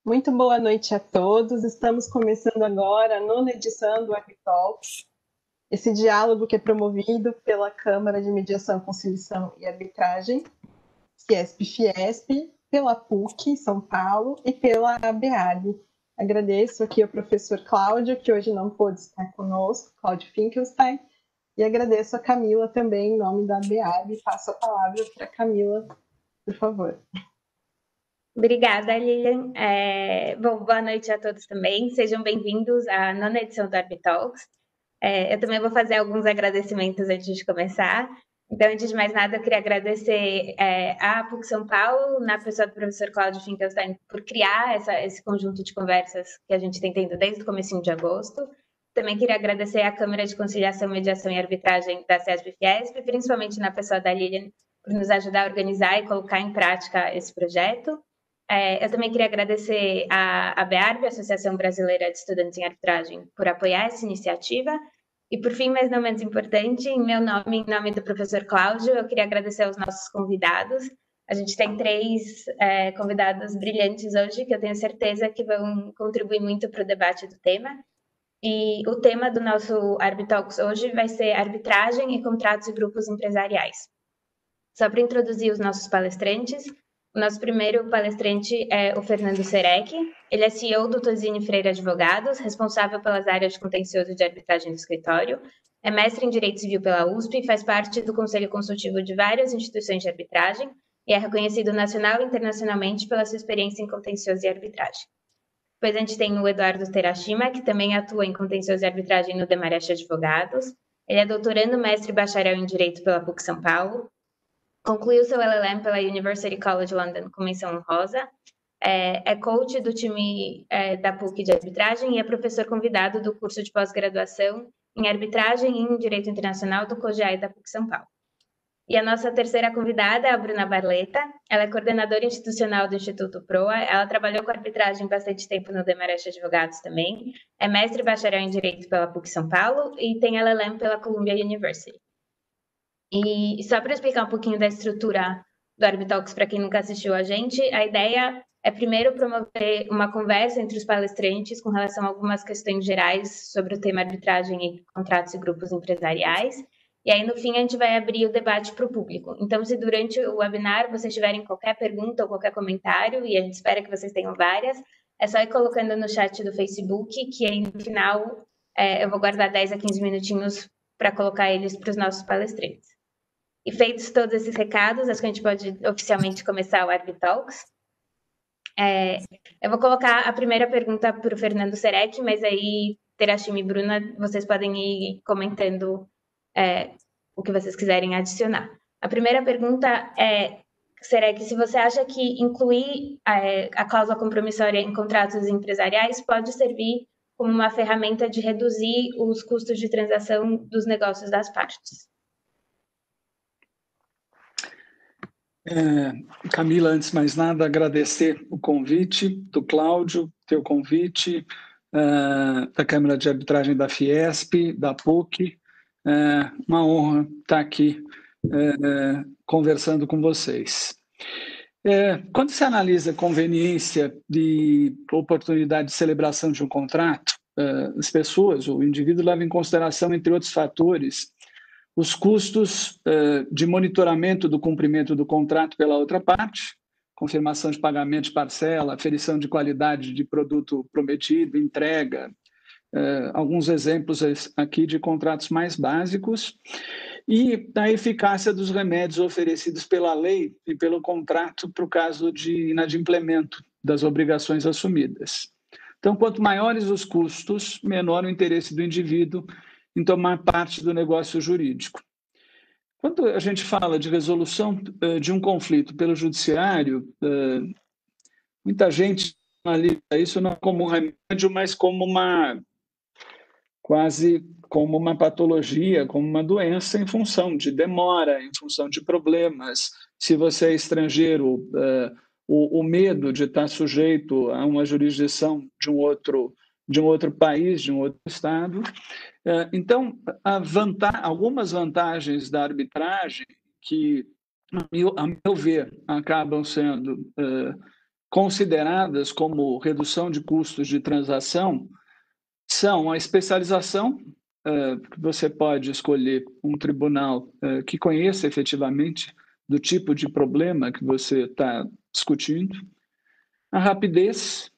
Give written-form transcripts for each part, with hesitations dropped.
Muito boa noite a todos. Estamos começando agora a nona edição do ArbiTalks, esse diálogo que é promovido pela Câmara de Mediação, Conciliação e Arbitragem, Fiesp, pela PUC São Paulo e pela ABARB. Agradeço aqui ao professor Cláudio, que hoje não pôde estar conosco, Cláudio Finkelstein, e agradeço a Camila também, em nome da ABARB. Passo a palavra para a Camila, por favor. Obrigada, Lilian. Bom, boa noite a todos também. Sejam bem-vindos à nona edição do ArbiTalks. Eu também vou fazer alguns agradecimentos antes de começar. Então, antes de mais nada, eu queria agradecer à PUC São Paulo, na pessoa do professor Cláudio Finkelstein, por criar esse conjunto de conversas que a gente tem tendo desde o comecinho de agosto. Também queria agradecer à Câmara de Conciliação, Mediação e Arbitragem da CESB-Fiesp, principalmente na pessoa da Lilian, por nos ajudar a organizar e colocar em prática esse projeto. Eu também queria agradecer à ABARB, Associação Brasileira de Estudantes em Arbitragem, por apoiar essa iniciativa. E, por fim, mas não menos importante, em meu nome, em nome do professor Cláudio, eu queria agradecer aos nossos convidados. A gente tem três convidados brilhantes hoje, que eu tenho certeza que vão contribuir muito para o debate do tema. E o tema do nosso ArbiTalks hoje vai ser arbitragem e contratos e grupos empresariais. Só para introduzir os nossos palestrantes, o nosso primeiro palestrante é o Fernando Serech. Ele é CEO do Tosini Freire Advogados, responsável pelas áreas de contencioso e de arbitragem do escritório. É mestre em Direito Civil pela USP e faz parte do Conselho Consultivo de várias instituições de arbitragem e é reconhecido nacional e internacionalmente pela sua experiência em contencioso e arbitragem. Depois a gente tem o Eduardo Terashima, que também atua em contencioso e arbitragem no Demarest Advogados. Ele é doutorando, mestre e bacharel em Direito pela PUC São Paulo. Concluiu seu LLM pela University College London com menção honrosa, é coach do time da PUC de arbitragem e é professor convidado do curso de pós-graduação em arbitragem e em Direito Internacional do COGEAI da PUC São Paulo. E a nossa terceira convidada é a Bruna Barleta. Ela é coordenadora institucional do Instituto PROA. Ela trabalhou com arbitragem bastante tempo no Demarest Advogados também. É mestre e bacharel em Direito pela PUC São Paulo e tem LLM pela Columbia University. E só para explicar um pouquinho da estrutura do ArbiTalks para quem nunca assistiu a gente, a ideia é primeiro promover uma conversa entre os palestrantes com relação a algumas questões gerais sobre o tema arbitragem e contratos e grupos empresariais. E aí, no fim, a gente vai abrir o debate para o público. Então, se durante o webinar vocês tiverem qualquer pergunta ou qualquer comentário, e a gente espera que vocês tenham várias, é só ir colocando no chat do Facebook, que aí no final eu vou guardar 10 a 15 minutinhos para colocar eles para os nossos palestrantes. E feitos todos esses recados, acho que a gente pode oficialmente começar o ArbiTalks. Eu vou colocar a primeira pergunta para o Fernando Serech, mas aí, Terashima e Bruna, vocês podem ir comentando o que vocês quiserem adicionar. A primeira pergunta é, Serech, se você acha que incluir a cláusula compromissória em contratos empresariais pode servir como uma ferramenta de reduzir os custos de transação dos negócios das partes. Camila, antes de mais nada, agradecer o convite do Cláudio, teu convite, da Câmara de Arbitragem da Fiesp, da PUC. Uma honra estar aqui conversando com vocês. Quando se analisa a conveniência de oportunidade de celebração de um contrato, as pessoas, o indivíduo leva em consideração, entre outros fatores, os custos de monitoramento do cumprimento do contrato pela outra parte, confirmação de pagamento de parcela, aferição de qualidade de produto prometido, entrega, alguns exemplos aqui de contratos mais básicos, e a eficácia dos remédios oferecidos pela lei e pelo contrato para o caso de inadimplemento das obrigações assumidas. Então, quanto maiores os custos, menor o interesse do indivíduo em tomar parte do negócio jurídico. Quando a gente fala de resolução de um conflito pelo judiciário, muita gente analisa isso não como um remédio, mas como quase como uma patologia, como uma doença em função de demora, em função de problemas. Se você é estrangeiro, o medo de estar sujeito a uma jurisdição de um outro país, de um outro estado. Então, algumas vantagens da arbitragem que, a meu ver, acabam sendo consideradas como redução de custos de transação são a especialização, que você pode escolher um tribunal que conheça efetivamente do tipo de problema que você está discutindo, a rapidez,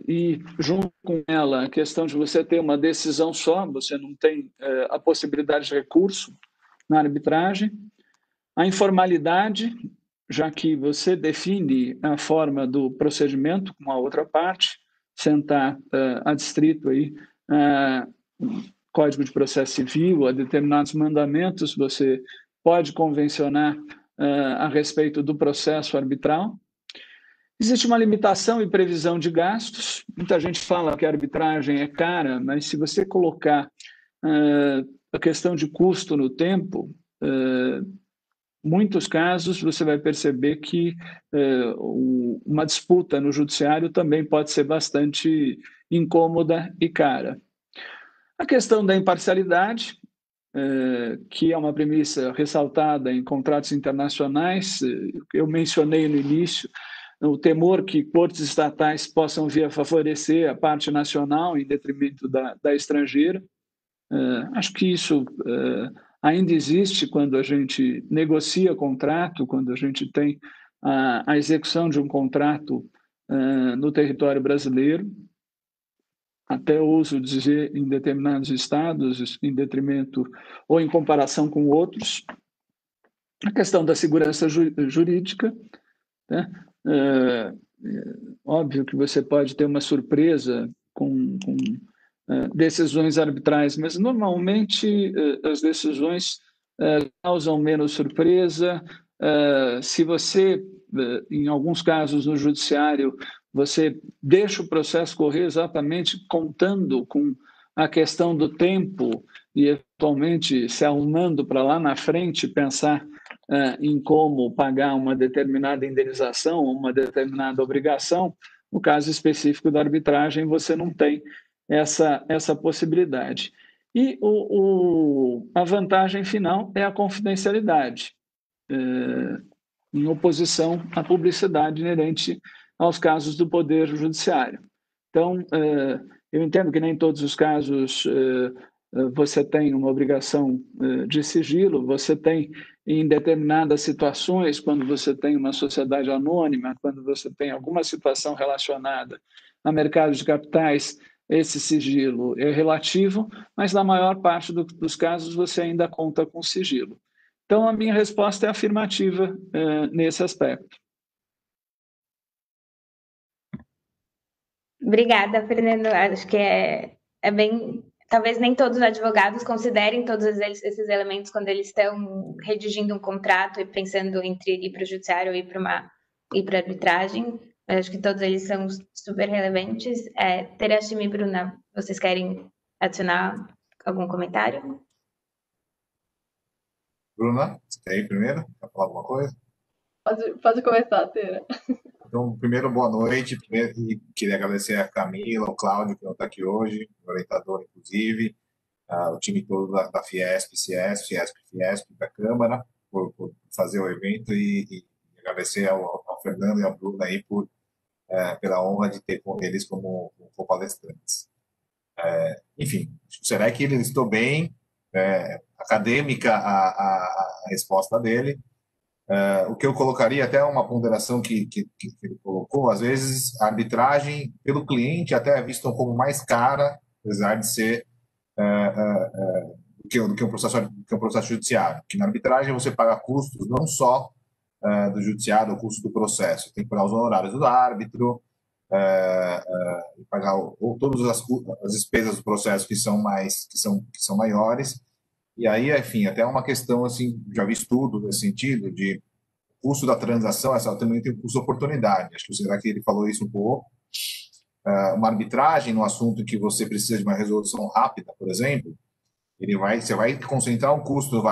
e junto com ela a questão de você ter uma decisão só, você não tem a possibilidade de recurso na arbitragem, a informalidade, já que você define a forma do procedimento com a outra parte, sentar adstrito aí, Código de Processo Civil, a determinados mandamentos, você pode convencionar a respeito do processo arbitral. Existe uma limitação e previsão de gastos. Muita gente fala que a arbitragem é cara, mas se você colocar a questão de custo no tempo, muitos casos você vai perceber que uma disputa no judiciário também pode ser bastante incômoda e cara. A questão da imparcialidade, que é uma premissa ressaltada em contratos internacionais, eu mencionei no início, o temor que cortes estatais possam vir a favorecer a parte nacional em detrimento da estrangeira. Acho que isso ainda existe quando a gente negocia contrato, quando a gente tem a execução de um contrato no território brasileiro. Até ouso dizer em determinados estados, em detrimento ou em comparação com outros. A questão da segurança jurídica, né? Óbvio que você pode ter uma surpresa com decisões arbitrais, mas normalmente as decisões causam menos surpresa. Se você, em alguns casos no judiciário, você deixa o processo correr exatamente contando com a questão do tempo e eventualmente se arrumando para lá na frente pensar em como pagar uma determinada indenização, uma determinada obrigação. No caso específico da arbitragem, você não tem essa possibilidade. E a vantagem final é a confidencialidade, em oposição à publicidade inerente aos casos do Poder Judiciário. Então, eu entendo que nem todos os casos você tem uma obrigação de sigilo, você tem em determinadas situações, quando você tem uma sociedade anônima, quando você tem alguma situação relacionada a mercado de capitais, esse sigilo é relativo, mas na maior parte dos casos você ainda conta com sigilo. Então, a minha resposta é afirmativa nesse aspecto. Obrigada, Fernando. Acho que é bem... Talvez nem todos os advogados considerem todos esses elementos quando eles estão redigindo um contrato e pensando entre ir para o judiciário ou ir para a arbitragem. Acho que todos eles são super relevantes. Tereshima e Bruna, vocês querem adicionar algum comentário? Bruna, você quer ir primeiro? Quer falar alguma coisa? Pode começar, Tera. Então, primeiro, boa noite. E queria agradecer a Camila, o Cláudio, que não está aqui hoje, o orientador, inclusive, o time todo da Fiesp, Fiesp, da Câmara, por fazer o evento e agradecer ao Fernando e à Bruna aí pela honra de ter eles como palestrantes. Enfim, o SEREC ele listou bem, acadêmica a resposta dele. O que eu colocaria, até uma ponderação que ele colocou, às vezes a arbitragem pelo cliente até é vista como mais cara, apesar de ser do que um processo judiciário. Que na arbitragem você paga custos não só do judiciário, o custo do processo, tem que pagar os honorários do árbitro, pagar todas as despesas do processo que são maiores. E aí, enfim, até uma questão, assim, já vi estudo nesse sentido, de custo da transação, essa também tem o custo de oportunidade. Acho que será que ele falou isso um pouco. Uma arbitragem no assunto que você precisa de uma resolução rápida, por exemplo, você vai concentrar um custo,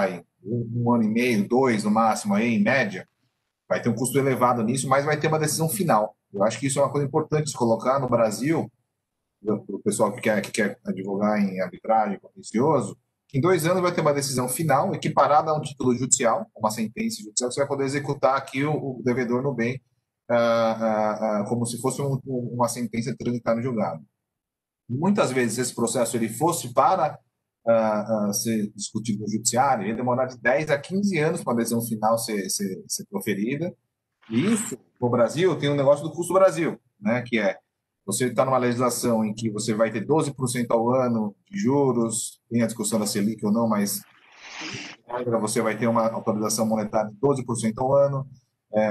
um ano e meio, 2 no máximo, aí, em média, vai ter um custo elevado nisso, mas vai ter uma decisão final. Eu acho que isso é uma coisa importante se colocar no Brasil, para o pessoal que quer advogar em arbitragem contencioso, em 2 anos vai ter uma decisão final, equiparada a um título judicial, uma sentença judicial, que você vai poder executar aqui o devedor no bem, como se fosse uma sentença transitada no julgado. Muitas vezes esse processo ele fosse para ser discutido no judiciário, ele ia demorar de 10 a 15 anos para a decisão final ser proferida. E isso, no Brasil, tem um negócio do custo Brasil, né? Que é, você está numa legislação em que você vai ter 12% ao ano de juros, tem a discussão da Selic ou não, mas você vai ter uma autorização monetária de 12% ao ano,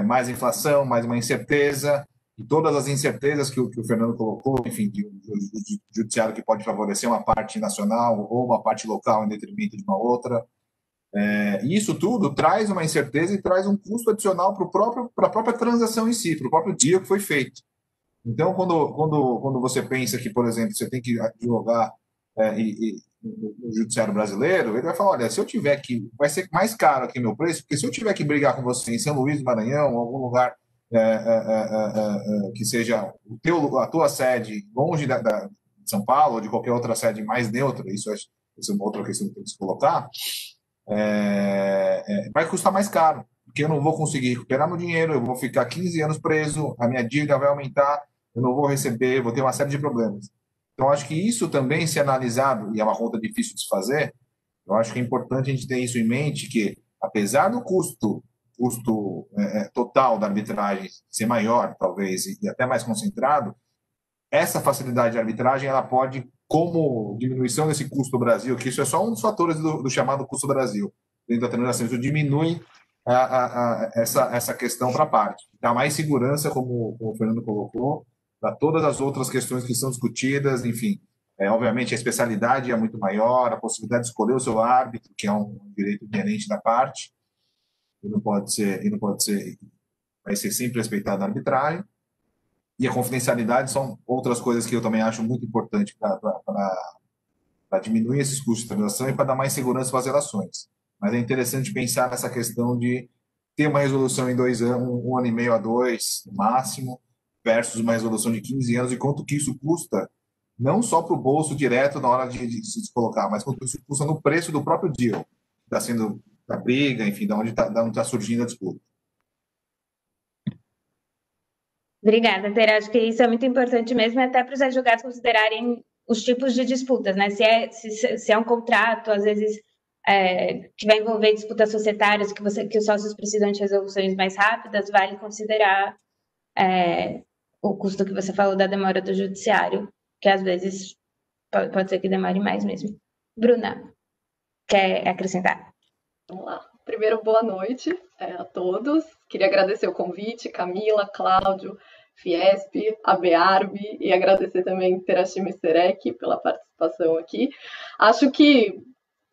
mais inflação, mais uma incerteza, e todas as incertezas que o Fernando colocou, enfim, de um judiciário que pode favorecer uma parte nacional ou uma parte local em detrimento de uma outra. E isso tudo traz uma incerteza e traz um custo adicional para a própria transação em si, para o próprio dia que foi feito. Então, quando você pensa que, por exemplo, você tem que advogar no judiciário brasileiro, ele vai falar, olha, se eu tiver que, vai ser mais caro aqui meu preço, porque se eu tiver que brigar com você em São Luís do Maranhão, algum lugar que seja a tua sede longe de São Paulo ou de qualquer outra sede mais neutra, isso é uma outra questão que tem que se colocar, vai custar mais caro, porque eu não vou conseguir recuperar meu dinheiro, eu vou ficar 15 anos preso, a minha dívida vai aumentar, eu não vou receber, vou ter uma série de problemas. Então, acho que isso também, se analisado, e é uma conta difícil de se fazer, eu acho que é importante a gente ter isso em mente, que apesar do custo total da arbitragem ser maior, talvez, e até mais concentrado, essa facilidade de arbitragem, ela pode, como diminuição desse custo Brasil, que isso é só um dos fatores do chamado custo Brasil, dentro da transação, isso diminui essa questão para a parte. Dá mais segurança, como o Fernando colocou, para todas as outras questões que são discutidas, enfim. Obviamente, a especialidade é muito maior, a possibilidade de escolher o seu árbitro, que é um direito inerente da parte, e não pode ser, vai ser sempre respeitada a arbitragem. E a confidencialidade são outras coisas que eu também acho muito importante para diminuir esses custos de transação e para dar mais segurança para as relações. Mas é interessante pensar nessa questão de ter uma resolução em 2 anos, 1 ano e meio a 2, no máximo, versus uma resolução de 15 anos, e quanto que isso custa, não só para o bolso direto na hora de se colocar, mas quanto isso custa no preço do próprio deal, que está sendo da briga, enfim, da onde está surgindo a disputa. Obrigada, Ter. Acho que isso é muito importante mesmo, até para os advogados considerarem os tipos de disputas, né? Se é um contrato, às vezes, que vai envolver disputas societárias, que os sócios precisam de resoluções mais rápidas, vale considerar o custo que você falou da demora do judiciário, que às vezes pode ser que demore mais mesmo. Bruna, quer acrescentar? Vamos lá. Primeiro, boa noite a todos. Queria agradecer o convite, Camila, Cláudio, Fiesp, ABARB, e agradecer também Terashima Serek pela participação aqui. Acho que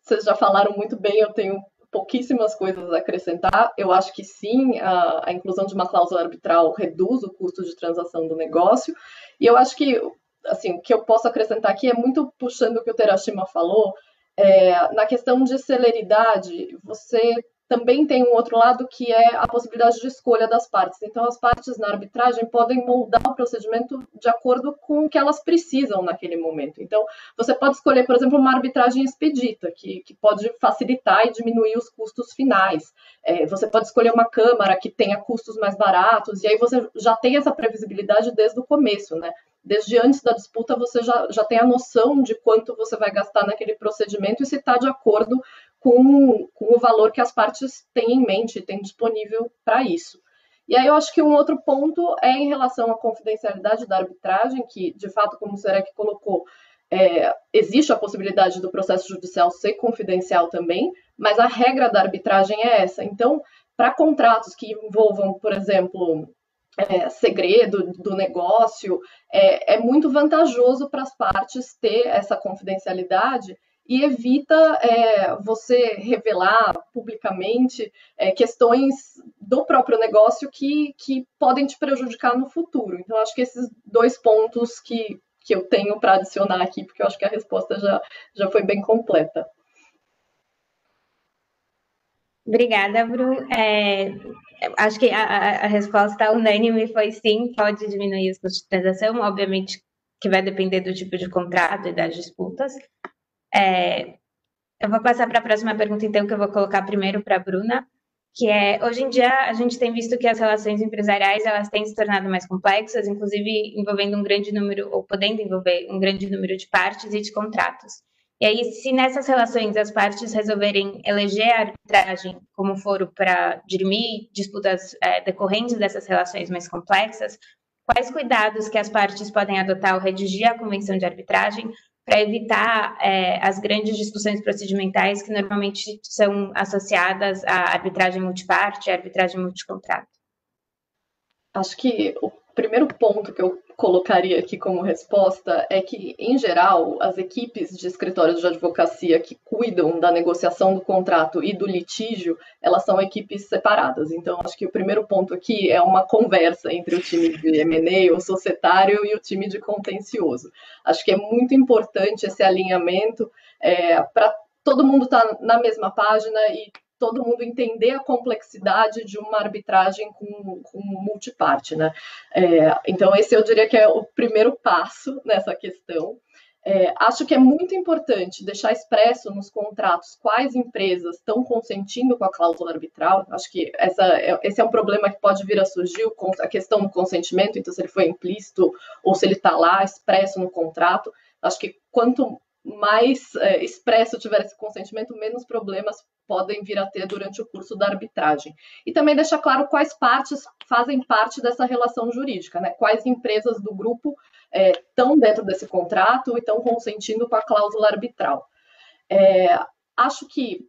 vocês já falaram muito bem, eu tenho pouquíssimas coisas a acrescentar. Eu acho que sim, a inclusão de uma cláusula arbitral reduz o custo de transação do negócio, e eu acho que, assim, o que eu posso acrescentar aqui é muito puxando o que o Terashima falou. Na questão de celeridade, você também tem um outro lado, que é a possibilidade de escolha das partes. Então, as partes na arbitragem podem moldar o procedimento de acordo com o que elas precisam naquele momento. Então, você pode escolher, por exemplo, uma arbitragem expedita, que pode facilitar e diminuir os custos finais. Você pode escolher uma câmara que tenha custos mais baratos, e aí você já tem essa previsibilidade desde o começo, né? Desde antes da disputa, você já tem a noção de quanto você vai gastar naquele procedimento e se está de acordo com o valor que as partes têm em mente, têm disponível para isso. E aí eu acho que um outro ponto é em relação à confidencialidade da arbitragem, que, de fato, como o Serek colocou, existe a possibilidade do processo judicial ser confidencial também, mas a regra da arbitragem é essa. Então, para contratos que envolvam, por exemplo, segredo do negócio, é muito vantajoso para as partes ter essa confidencialidade e evita você revelar publicamente questões do próprio negócio que podem te prejudicar no futuro. Então, acho que esses 2 pontos que eu tenho para adicionar aqui, porque eu acho que a resposta já foi bem completa. Obrigada, Bru. Acho que a resposta unânime foi sim, pode diminuir os custos de transação, obviamente que vai depender do tipo de contrato e das disputas. Eu vou passar para a próxima pergunta, então, que eu vou colocar primeiro para a Bruna, que é, hoje em dia, a gente tem visto que as relações empresariais, elas têm se tornado mais complexas, inclusive envolvendo um grande número, ou podendo envolver um grande número de partes e de contratos. E aí, se nessas relações as partes resolverem eleger a arbitragem como foro para dirimir disputas decorrentes dessas relações mais complexas, quais cuidados que as partes podem adotar ao redigir a convenção de arbitragem para evitar as grandes discussões procedimentais que normalmente são associadas à arbitragem multiparte, à arbitragem multicontrato? Acho que o primeiro ponto que eu colocaria aqui como resposta é que, em geral, as equipes de escritórios de advocacia que cuidam da negociação do contrato e do litígio, elas são equipes separadas. Então, acho que o primeiro ponto aqui é uma conversa entre o time de M&A, o societário, e o time de contencioso. Acho que é muito importante esse alinhamento para todo mundo estar na mesma página e todo mundo entender a complexidade de uma arbitragem com multiparte, né? Então, esse eu diria que é o primeiro passo nessa questão. Acho que é muito importante deixar expresso nos contratos quais empresas estão consentindo com a cláusula arbitral. Acho que esse é um problema que pode vir a surgir, a questão do consentimento, então se ele foi implícito ou se ele está lá expresso no contrato. Acho que quanto mais expresso tiver esse consentimento, menos problemas podem vir a ter durante o curso da arbitragem. E também deixar claro quais partes fazem parte dessa relação jurídica, né? Quais empresas do grupo estão dentro desse contrato e estão consentindo com a cláusula arbitral. Acho que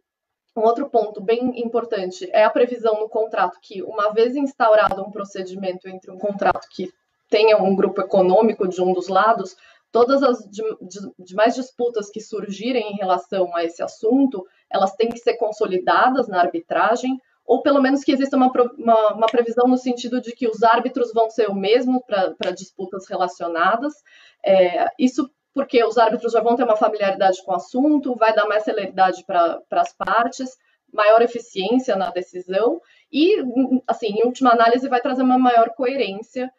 um outro ponto bem importante é a previsão no contrato que, uma vez instaurado um procedimento entre um contrato que tenha um grupo econômico de um dos lados, todas as demais disputas que surgirem em relação a esse assunto, elas têm que ser consolidadas na arbitragem, ou pelo menos que exista uma previsão no sentido de que os árbitros vão ser o mesmo para disputas relacionadas. Isso porque os árbitros já vão ter uma familiaridade com o assunto, vai dar mais celeridade para as partes, maior eficiência na decisão e, assim, em última análise, vai trazer uma maior coerência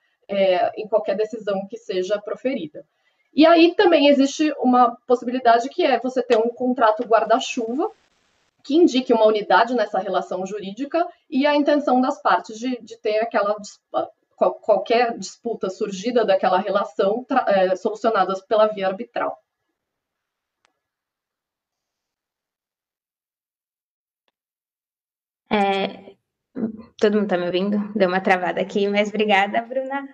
em qualquer decisão que seja proferida. E aí também existe uma possibilidade que é você ter um contrato guarda-chuva que indique uma unidade nessa relação jurídica e a intenção das partes de ter qualquer disputa surgida daquela relação solucionadas pela via arbitral. Todo mundo está me ouvindo? Deu uma travada aqui, mas obrigada, Bruna.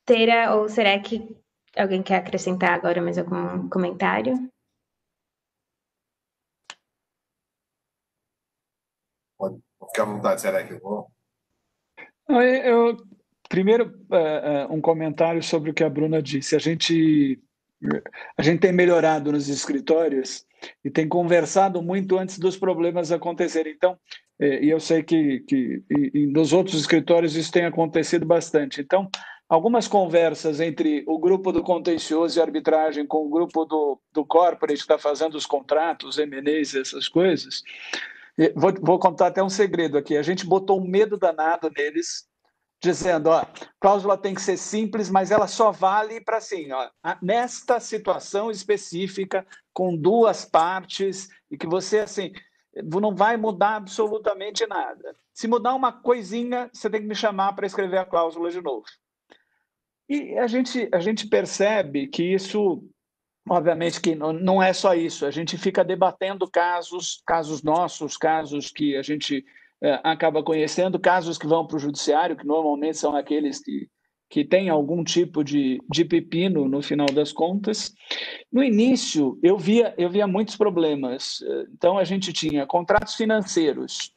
Teira ou será que alguém quer acrescentar agora mais algum comentário? Pode ficar à vontade, será que eu vou? Primeiro, um comentário sobre o que a Bruna disse. A gente tem melhorado nos escritórios e tem conversado muito antes dos problemas acontecerem. Então, e eu sei que nos outros escritórios isso tem acontecido bastante. Então, algumas conversas entre o grupo do contencioso e arbitragem com o grupo do corporate que está fazendo os contratos, M&As, essas coisas. Vou contar até um segredo aqui. A gente botou um medo danado neles, dizendo, cláusula tem que ser simples, mas ela só vale para assim, nesta situação específica, com duas partes, e que você, assim, não vai mudar absolutamente nada. Se mudar uma coisinha, você tem que me chamar para escrever a cláusula de novo. E a gente percebe que isso, obviamente que não é só isso, a gente fica debatendo casos nossos, casos que a gente acaba conhecendo, casos que vão para o judiciário, que normalmente são aqueles que têm algum tipo de pepino no final das contas. No início, eu via muitos problemas. Então, a gente tinha contratos financeiros,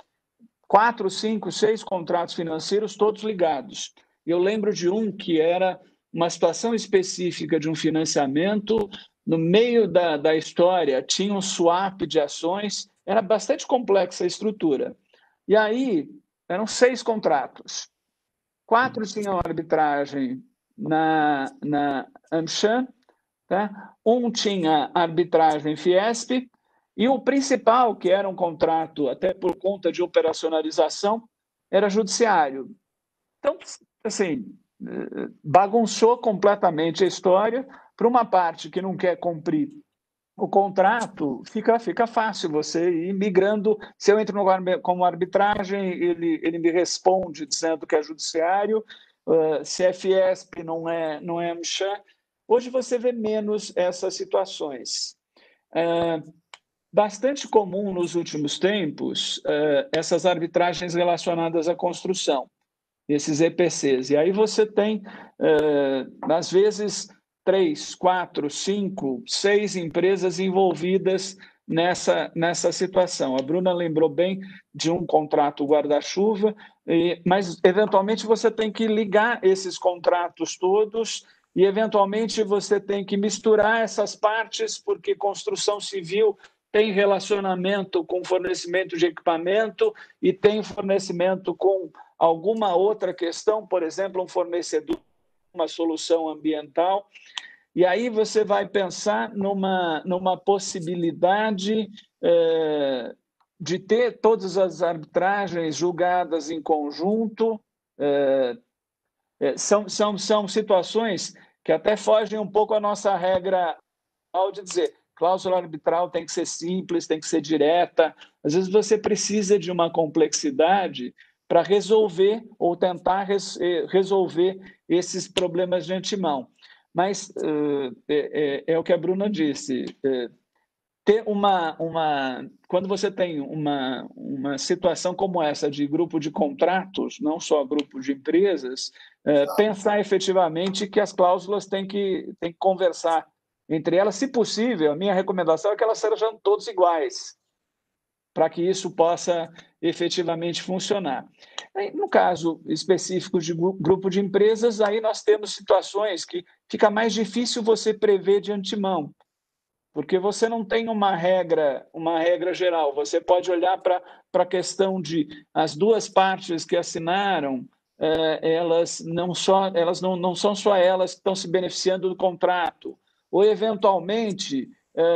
4, 5, 6 contratos financeiros, todos ligados. Eu lembro de um que era uma situação específica de um financiamento, no meio da história tinha um swap de ações, era bastante complexa a estrutura. E aí, eram 6 contratos. 4 tinham arbitragem na AmCham, tá? Um tinha arbitragem Fiesp, e o principal, que era um contrato, até por conta de operacionalização, era judiciário. Então, assim, bagunçou completamente a história para uma parte que não quer cumprir o contrato, fica fácil você ir migrando. Se eu entro como arbitragem, ele me responde dizendo que é judiciário, se é Fiesp, não é AmCham. Hoje você vê menos essas situações. Bastante comum nos últimos tempos essas arbitragens relacionadas à construção, esses EPCs. E aí você tem, às vezes, 3, 4, 5, 6 empresas envolvidas nessa situação. A Bruna lembrou bem de um contrato guarda-chuva, mas, eventualmente, você tem que ligar esses contratos todos e, eventualmente, você tem que misturar essas partes, porque construção civil tem relacionamento com fornecimento de equipamento e tem fornecimento com alguma outra questão, por exemplo, um fornecedor, uma solução ambiental. E aí você vai pensar numa possibilidade de ter todas as arbitragens julgadas em conjunto. São situações que até fogem um pouco à nossa regra de dizer cláusula arbitral tem que ser simples, tem que ser direta. Às vezes você precisa de uma complexidade para resolver ou tentar resolver esses problemas de antemão. Mas é o que a Bruna disse, ter quando você tem uma situação como essa de grupo de contratos, não só grupo de empresas, pensar efetivamente que as cláusulas têm que conversar entre elas. Se possível, a minha recomendação é que elas sejam todas iguais, para que isso possa efetivamente funcionar. No caso específico de grupo de empresas, aí nós temos situações que fica mais difícil você prever de antemão, porque você não tem uma regra geral. Você pode olhar para a questão de as duas partes que assinaram, elas não são só elas que estão se beneficiando do contrato, ou, eventualmente,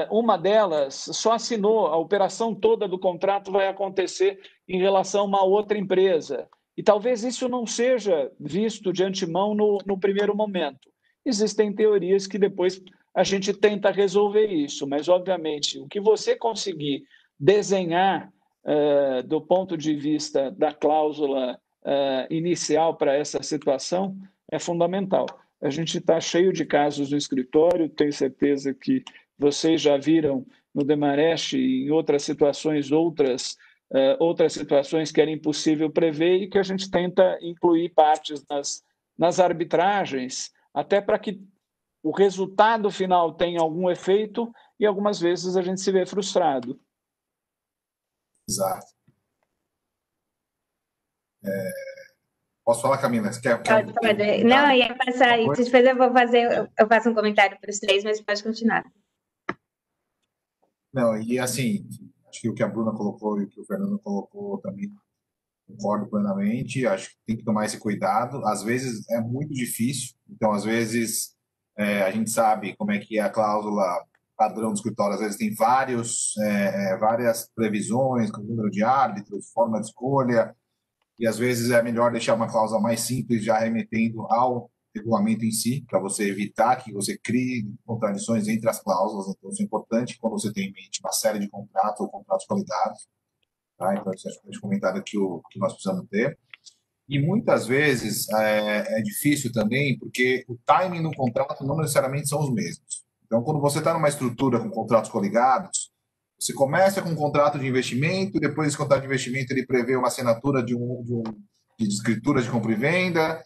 uma delas só assinou, a operação toda do contrato vai acontecer em relação a uma outra empresa. E talvez isso não seja visto de antemão no primeiro momento. Existem teorias que depois a gente tenta resolver isso, mas, obviamente, o que você conseguir desenhar do ponto de vista da cláusula inicial para essa situação é fundamental. A gente está cheio de casos no escritório, tenho certeza que vocês já viram no Demarest e em outras situações, outras situações que era impossível prever e que a gente tenta incluir partes nas arbitragens, até para que o resultado final tenha algum efeito e, algumas vezes, a gente se vê frustrado. Exato. Posso falar, Camila? Você quer pode. Não, ia passar isso. Depois eu faço um comentário para os três, mas pode continuar. Não, e assim, acho que o que a Bruna colocou e o que o Fernando colocou também concordo plenamente. Acho que tem que tomar esse cuidado. Às vezes é muito difícil, então às vezes a gente sabe como é que é a cláusula padrão do escritório, às vezes tem várias previsões, com número de árbitros, forma de escolha, e às vezes é melhor deixar uma cláusula mais simples, já remetendo ao regulamento em si, para você evitar que você crie contradições entre as cláusulas. Então, isso é importante quando você tem em mente uma série de contratos ou contratos coligados. Tá? Então, isso é um comentário que nós precisamos ter. E muitas vezes é difícil também, porque o timing do contrato não necessariamente são os mesmos. Então, quando você está numa estrutura com contratos coligados, você começa com um contrato de investimento, depois esse contrato de investimento ele prevê uma assinatura de escritura de compra e venda,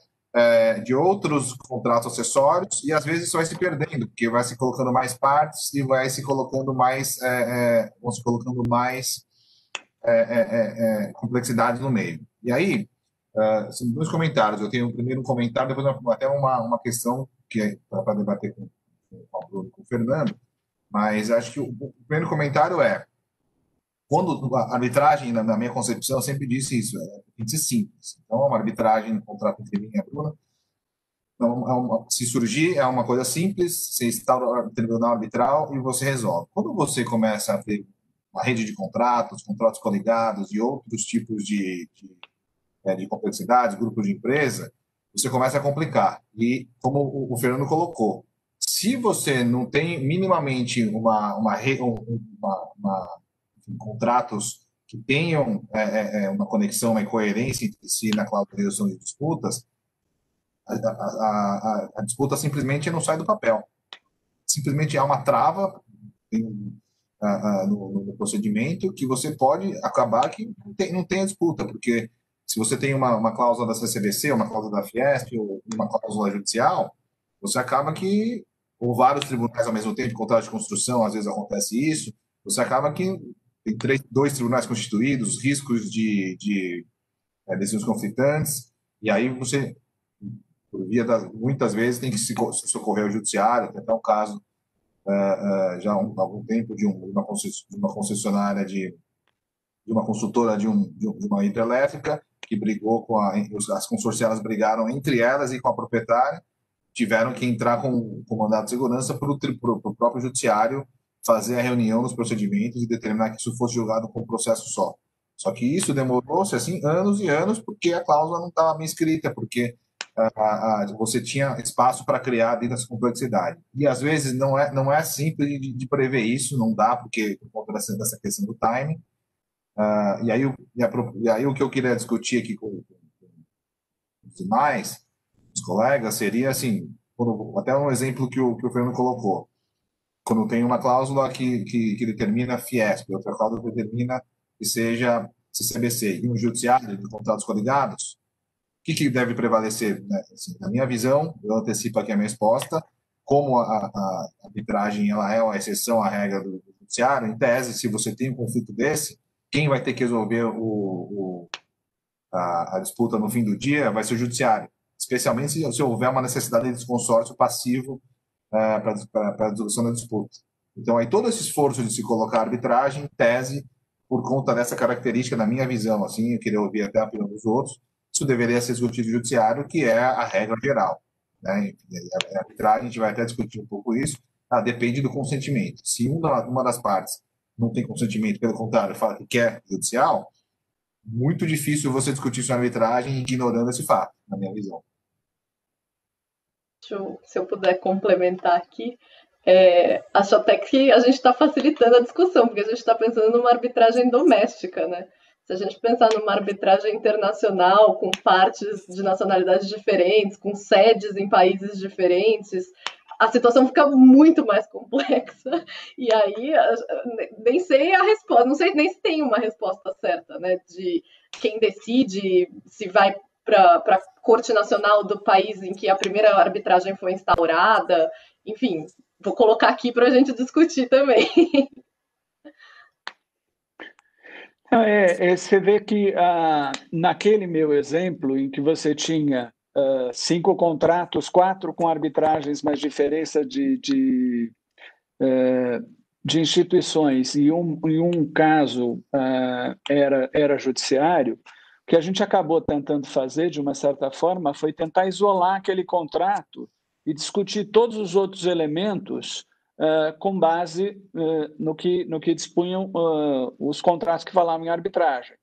de outros contratos acessórios, e às vezes isso vai se perdendo, porque vai se colocando mais partes e vai se colocando mais, complexidade no meio. E aí, são dois comentários. Eu tenho primeiro um comentário, depois até uma questão que é para debater com o Bruno e com o Fernando, mas acho que o primeiro comentário é: quando a arbitragem, na minha concepção, eu sempre disse isso, tem que ser simples. Então, uma arbitragem no contrato entre mim e a Bruna, se surgir, é uma coisa simples, você instaura o tribunal arbitral e você resolve. Quando você começa a ter uma rede de contratos coligados e outros tipos de complexidades, grupo de empresa, você começa a complicar. E, como o Fernando colocou, se você não tem minimamente contratos que tenham uma conexão, uma coerência entre si na cláusula de resolução de disputas, a disputa simplesmente não sai do papel. Simplesmente há uma trava no procedimento que você pode acabar que não tem a disputa, porque se você tem uma cláusula da CCBC, uma cláusula da Fiesp, ou uma cláusula judicial, você acaba que, ou vários tribunais ao mesmo tempo, contrato de construção, às vezes acontece isso, você acaba que tem dois tribunais constituídos, riscos de decisões conflitantes, e aí você, muitas vezes, tem que se socorrer ao judiciário, tem até um caso já há algum tempo de uma concessionária de uma consultora de uma hidrelétrica que brigou as consorciadas brigaram entre elas e com a proprietária, tiveram que entrar com mandado de segurança para o próprio judiciário fazer a reunião dos procedimentos e determinar que isso fosse julgado com um processo só. Só que isso demorou-se assim anos e anos porque a cláusula não estava bem escrita, porque você tinha espaço para criar dentro dessa complexidade. E às vezes não é simples de prever isso, não dá, porque por conta dessa questão do timing. E aí o que eu queria discutir aqui com os demais, os colegas, seria assim, até um exemplo que o Fernando colocou. Quando tem uma cláusula que determina Fiesp, outra cláusula que determina que seja CCBC, e um judiciário de contratos coligados, o que deve prevalecer? Né? Assim, na minha visão, eu antecipo aqui a minha resposta, como a arbitragem ela é uma exceção à regra do judiciário, em tese, se você tem um conflito desse, quem vai ter que resolver a disputa no fim do dia vai ser o judiciário, especialmente se houver uma necessidade de consórcio passivo para a resolução da disputa. Então, aí todo esse esforço de se colocar a arbitragem, em tese, por conta dessa característica, na minha visão, assim, eu queria ouvir até a opinião dos outros, isso deveria ser discutido no judiciário, que é a regra geral. Né? A arbitragem, a gente vai até discutir um pouco isso, depende do consentimento. Se uma das partes não tem consentimento, pelo contrário, fala que quer judicial, muito difícil você discutir isso na arbitragem ignorando esse fato, na minha visão. Se eu puder complementar aqui, acho até que a gente está facilitando a discussão, porque a gente está pensando numa arbitragem doméstica, né? Se a gente pensar numa arbitragem internacional, com partes de nacionalidades diferentes, com sedes em países diferentes, a situação fica muito mais complexa. E aí, nem sei a resposta, não sei nem se tem uma resposta certa, né? De quem decide se vai para a Corte Nacional do país em que a primeira arbitragem foi instaurada. Enfim, vou colocar aqui para a gente discutir também. Você vê que naquele meu exemplo, em que você tinha 5 contratos, 4 com arbitragens, mas diferença de instituições, e um caso era judiciário, o que a gente acabou tentando fazer, de uma certa forma, foi tentar isolar aquele contrato e discutir todos os outros elementos com base no que dispunham os contratos que falavam em arbitragem.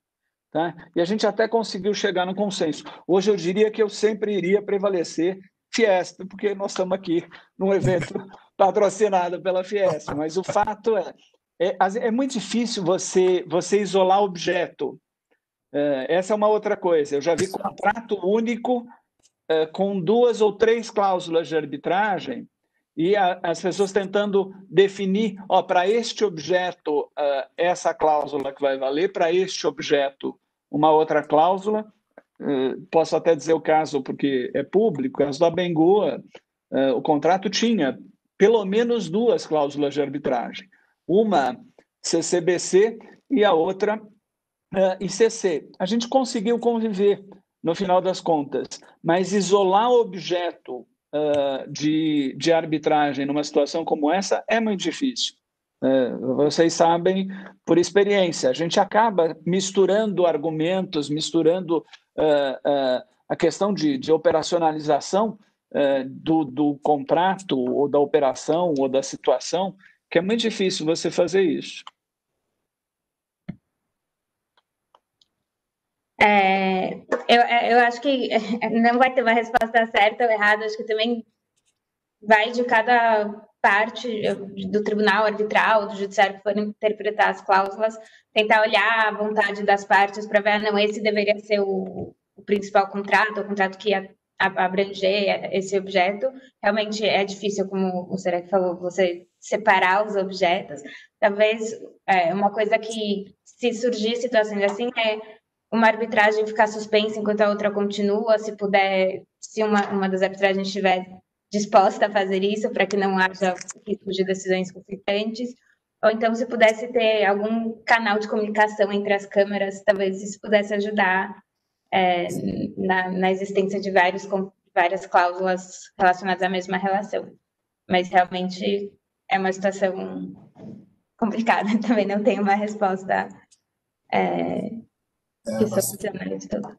Tá? E a gente até conseguiu chegar no consenso. Hoje eu diria que eu sempre iria prevalecer Fiesp, porque nós estamos aqui num evento patrocinado pela Fiesp, mas o fato é muito difícil você isolar objeto. Essa é uma outra coisa. Eu já vi contrato único com 2 ou 3 cláusulas de arbitragem e as pessoas tentando definir, para este objeto, essa cláusula que vai valer, para este objeto, uma outra cláusula. Posso até dizer o caso, porque é público, o caso da Bengua, o contrato tinha pelo menos 2 cláusulas de arbitragem. Uma CCBC e a outra ICC. A gente conseguiu conviver, no final das contas, mas isolar o objeto de arbitragem numa situação como essa é muito difícil. Vocês sabem por experiência, a gente acaba misturando argumentos, misturando a questão de operacionalização do contrato, ou da operação, ou da situação, que é muito difícil você fazer isso. Eu acho que não vai ter uma resposta certa ou errada, acho que também vai de cada parte do tribunal arbitral, do judiciário que for interpretar as cláusulas, tentar olhar a vontade das partes para ver, não, esse deveria ser o principal contrato, o contrato que ia abranger esse objeto. Realmente é difícil, como o Serek falou, você separar os objetos. Talvez uma coisa que, se surgir situações assim, é uma arbitragem ficar suspensa enquanto a outra continua, se puder, se uma das arbitragens estiver disposta a fazer isso, para que não haja risco de decisões conflitantes, ou então se pudesse ter algum canal de comunicação entre as câmaras, talvez isso pudesse ajudar na existência de várias cláusulas relacionadas à mesma relação. Mas realmente é uma situação complicada, também não tem uma resposta que soluciona isso tudo.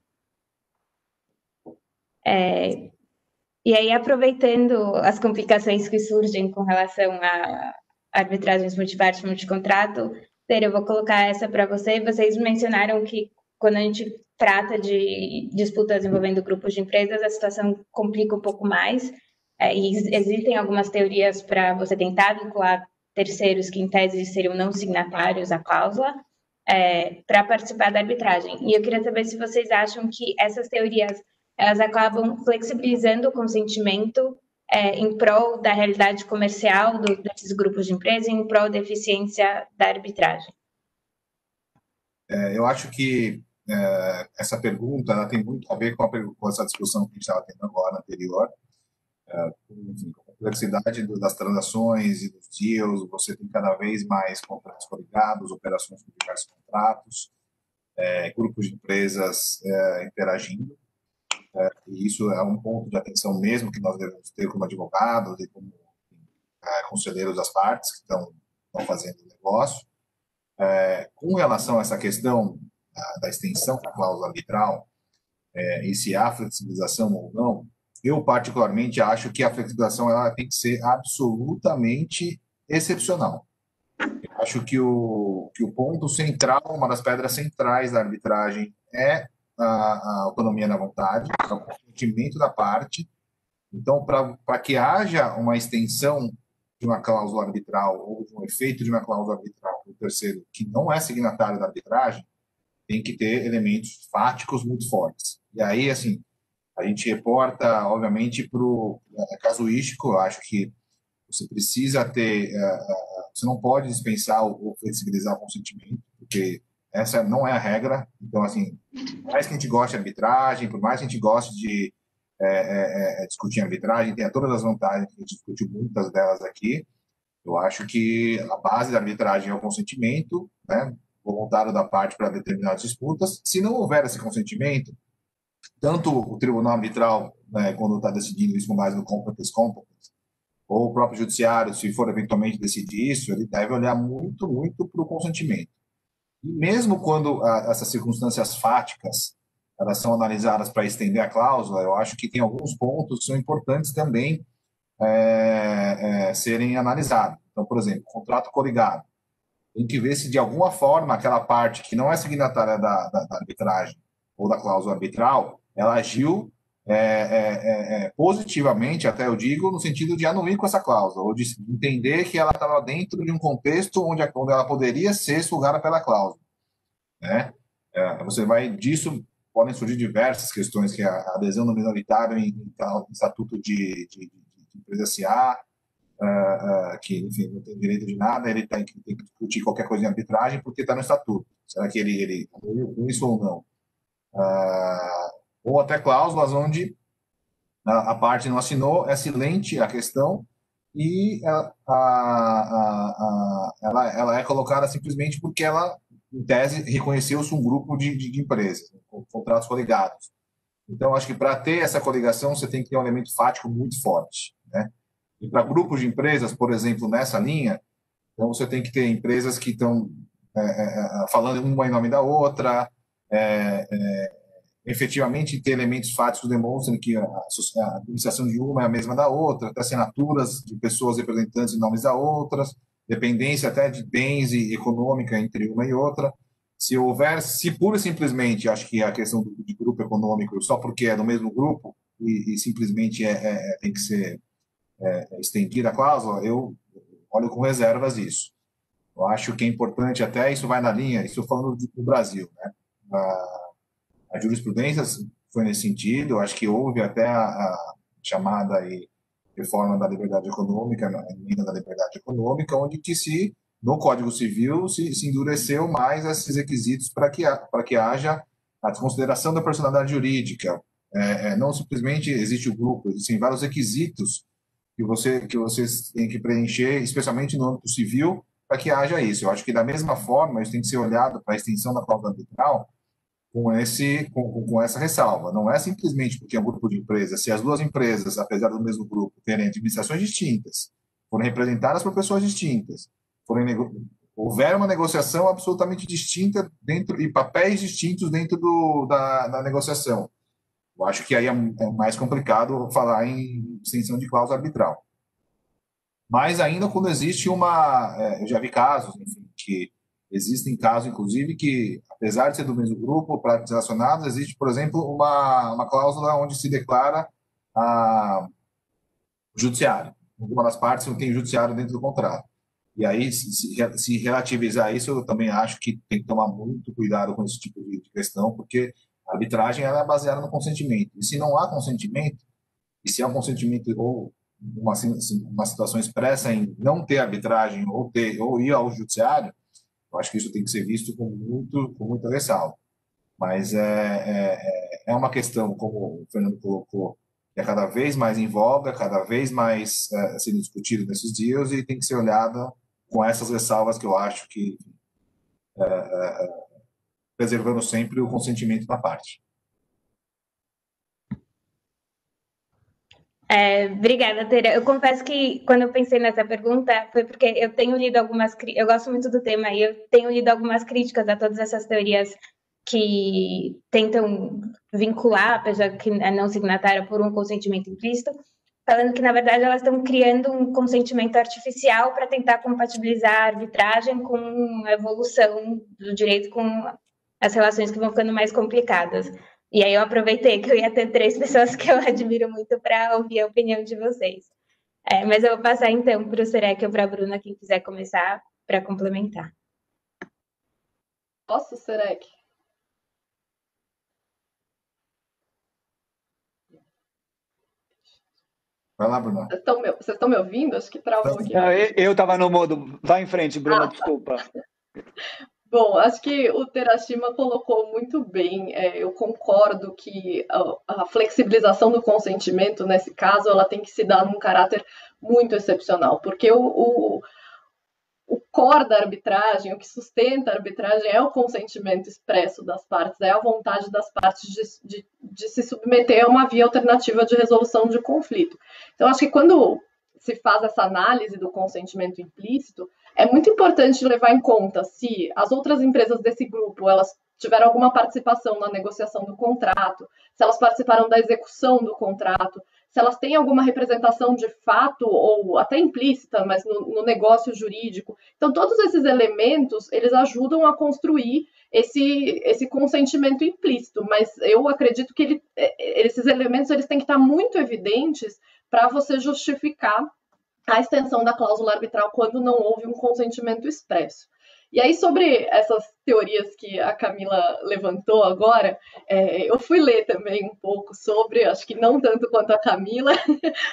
E aí, aproveitando as complicações que surgem com relação a arbitragens multiparte, multicontrato, eu vou colocar essa para você. Vocês mencionaram que quando a gente trata de disputas envolvendo grupos de empresas, a situação complica um pouco mais. E existem algumas teorias para você tentar vincular terceiros que, em tese, seriam não signatários à cláusula para participar da arbitragem. E eu queria saber se vocês acham que essas teorias elas acabam flexibilizando o consentimento em prol da realidade comercial desses grupos de empresa e em prol da eficiência da arbitragem. Eu acho que essa pergunta ela tem muito a ver com essa discussão que a gente estava tendo agora, anterior. Enfim, com a complexidade das transações e dos deals, você tem cada vez mais contratos coligados, operações com diversos contratos, grupos de empresas interagindo. E isso é um ponto de atenção mesmo que nós devemos ter como advogados e como conselheiros das partes que estão fazendo o negócio. Com relação a essa questão da extensão da cláusula arbitral e se há flexibilização ou não, eu particularmente acho que a flexibilização ela tem que ser absolutamente excepcional. Eu acho que o ponto central, uma das pedras centrais da arbitragem é a autonomia na vontade, o consentimento da parte. Então, para que haja uma extensão de uma cláusula arbitral ou de um efeito de uma cláusula arbitral para o terceiro que não é signatário da arbitragem, tem que ter elementos fáticos muito fortes. E aí, assim, a gente reporta, obviamente, para o casuístico. Eu acho que você precisa ter... você não pode dispensar ou flexibilizar o consentimento, porque essa não é a regra. Então, assim, por mais que a gente goste de arbitragem, por mais que a gente goste de discutir arbitragem, tem todas as vantagens, a gente discutiu muitas delas aqui. Eu acho que a base da arbitragem é o consentimento, né, voluntário da parte para determinadas disputas. Se não houver esse consentimento, tanto o tribunal arbitral, né, quando está decidindo isso com base no competence, ou o próprio judiciário, se for eventualmente decidir isso, ele deve olhar muito, muito para o consentimento. E mesmo quando essas circunstâncias fáticas elas são analisadas para estender a cláusula, eu acho que tem alguns pontos que são importantes também serem analisados. Então, por exemplo, contrato coligado. Tem que ver se, de alguma forma, aquela parte que não é signatária da arbitragem ou da cláusula arbitral, ela agiu positivamente, até eu digo, no sentido de anuir com essa cláusula, ou de entender que ela estava dentro de um contexto onde ela poderia ser sugada pela cláusula. Né? Você vai disso, podem surgir diversas questões, que é a adesão do minoritário em estatuto de empresa SA, que, enfim, não tem direito de nada, ele tem que discutir qualquer coisa em arbitragem porque está no estatuto. Será que ele anuiu com isso ou não? Ou até cláusulas onde a parte não assinou, é silente a questão e ela é colocada simplesmente porque ela, em tese, reconheceu-se um grupo de empresas, com contratos coligados. Então, acho que para ter essa coligação, você tem que ter um elemento fático muito forte, né? E para grupos de empresas, por exemplo, nessa linha, então você tem que ter empresas que estão falando uma em nome da outra, efetivamente ter elementos fáticos que demonstram que a administração de uma é a mesma da outra, até assinaturas de pessoas representantes em nomes da outras, dependência até de bens e econômica entre uma e outra. Se houver, se pura e simplesmente, acho que a questão de grupo econômico, só porque é do mesmo grupo e simplesmente tem que ser estendida a cláusula, eu olho com reservas isso. Eu acho que é importante, até isso vai na linha, isso falando do Brasil, né? A jurisprudência foi nesse sentido, eu acho que houve até a chamada aí reforma da liberdade econômica, a emenda da liberdade econômica, onde que no Código Civil se endureceu mais esses requisitos para que haja a desconsideração da personalidade jurídica. Não simplesmente existe o grupo, existem vários requisitos que vocês têm que preencher, especialmente no âmbito civil, para que haja isso. Eu acho que, da mesma forma, isso tem que ser olhado para a extensão da cláusula arbitral com essa ressalva. Não é simplesmente porque é um grupo de empresas. Se as duas empresas, apesar do mesmo grupo, terem administrações distintas, forem representadas por pessoas distintas, houver uma negociação absolutamente distinta e papéis distintos dentro da negociação. Eu acho que aí é mais complicado falar em extensão de cláusula arbitral. Mas ainda quando existe eu já vi casos, enfim, que existem casos, inclusive, que, apesar de ser do mesmo grupo, práticas relacionadas, existe, por exemplo, uma cláusula onde se declara o judiciário. Uma das partes não tem judiciário dentro do contrato. E aí, se relativizar isso, eu também acho que tem que tomar muito cuidado com esse tipo de questão, porque a arbitragem ela é baseada no consentimento. E se não há consentimento, e se há um consentimento ou uma situação expressa em não ter arbitragem ou ir ao judiciário, eu acho que isso tem que ser visto com muita ressalva. Mas é uma questão, como o Fernando colocou, que é cada vez mais em voga, cada vez mais sendo discutido nesses dias e tem que ser olhada com essas ressalvas que eu acho que preservando sempre o consentimento da parte. Obrigada, Teira. Eu confesso que quando eu pensei nessa pergunta foi porque eu tenho lido eu gosto muito do tema e eu tenho lido algumas críticas a todas essas teorias que tentam vincular a pessoa que é não signatária por um consentimento implícito, falando que, na verdade, elas estão criando um consentimento artificial para tentar compatibilizar a arbitragem com a evolução do direito, com as relações que vão ficando mais complicadas. E aí eu aproveitei que eu ia ter 3 pessoas que eu admiro muito para ouvir a opinião de vocês. Mas eu vou passar, então, para o Serec ou para a Bruna, quem quiser começar, para complementar. Posso, Serec? Vai lá, Bruna. Vocês estão me ouvindo? Acho que travou aqui. Eu estava no modo. Vai em frente, Bruna, desculpa. Bom, acho que o Terashima colocou muito bem. Eu concordo que a flexibilização do consentimento, nesse caso, ela tem que se dar num caráter muito excepcional, porque o core da arbitragem, o que sustenta a arbitragem é o consentimento expresso das partes, é a vontade das partes de se submeter a uma via alternativa de resolução de conflito. Então, acho que quando se faz essa análise do consentimento implícito, é muito importante levar em conta se as outras empresas desse grupo, elas tiveram alguma participação na negociação do contrato, se elas participaram da execução do contrato, se elas têm alguma representação de fato ou até implícita, mas no negócio jurídico. Então, todos esses elementos, eles ajudam a construir esse consentimento implícito, mas eu acredito que esses elementos eles têm que estar muito evidentes para você justificar a extensão da cláusula arbitral quando não houve um consentimento expresso. E aí, sobre essas teorias que a Camila levantou agora, eu fui ler também um pouco sobre, acho que não tanto quanto a Camila,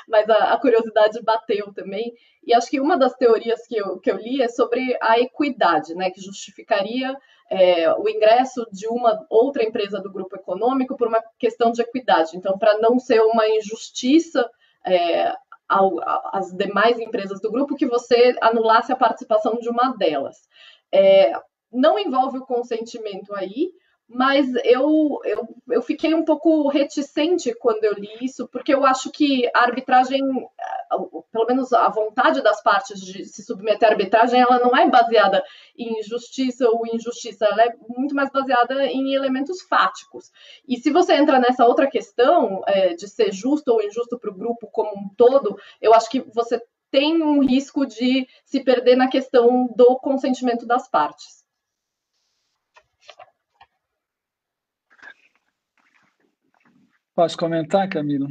mas a curiosidade bateu também. E acho que uma das teorias que eu li é sobre a equidade, né, que justificaria o ingresso de uma outra empresa do grupo econômico por uma questão de equidade. Então, para não ser uma injustiça às demais empresas do grupo, que você anulasse a participação de uma delas. Não envolve o consentimento aí, mas eu fiquei um pouco reticente quando eu li isso, porque eu acho que a arbitragem, pelo menos a vontade das partes de se submeter à arbitragem, ela não é baseada em justiça ou injustiça, ela é muito mais baseada em elementos fáticos. E se você entra nessa outra questão de ser justo ou injusto para o grupo como um todo, eu acho que você tem um risco de se perder na questão do consentimento das partes. Posso comentar, Camila?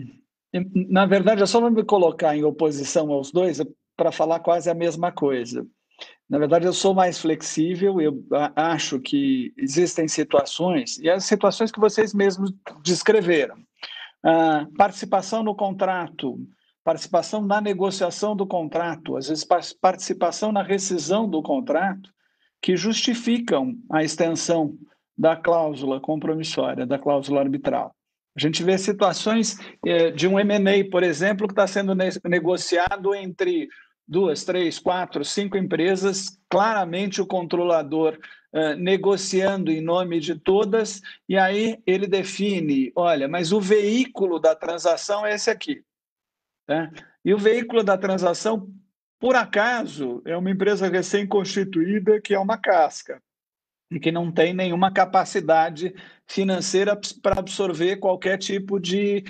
Na verdade, é só não me colocar em oposição aos dois para falar quase a mesma coisa. Na verdade, eu sou mais flexível, eu acho que existem situações, e as situações que vocês mesmos descreveram. Participação no contrato, participação na negociação do contrato, às vezes participação na rescisão do contrato, que justificam a extensão da cláusula compromissória, da cláusula arbitral. A gente vê situações de um M&A, por exemplo, que está sendo negociado entre 2, 3, 4, 5 empresas, claramente o controlador negociando em nome de todas, e aí ele define, olha, mas o veículo da transação é esse aqui. Né? E o veículo da transação, por acaso, é uma empresa recém-constituída que é uma casca, e que não tem nenhuma capacidade financeira para absorver qualquer tipo de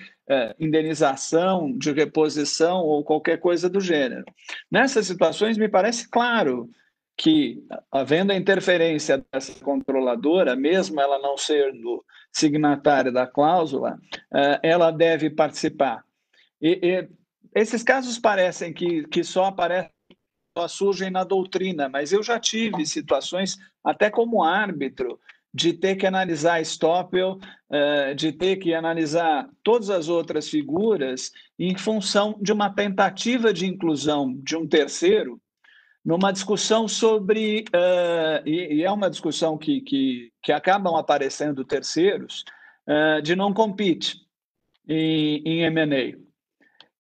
indenização, de reposição ou qualquer coisa do gênero. Nessas situações, me parece claro que, havendo a interferência dessa controladora, mesmo ela não sendo signatária da cláusula, ela deve participar. E esses casos parecem que só aparecem, só surgem na doutrina, mas eu já tive situações, até como árbitro, de ter que analisar Stoppel, de ter que analisar todas as outras figuras em função de uma tentativa de inclusão de um terceiro numa discussão sobre, e é uma discussão que acabam aparecendo terceiros, de não compete em M&A,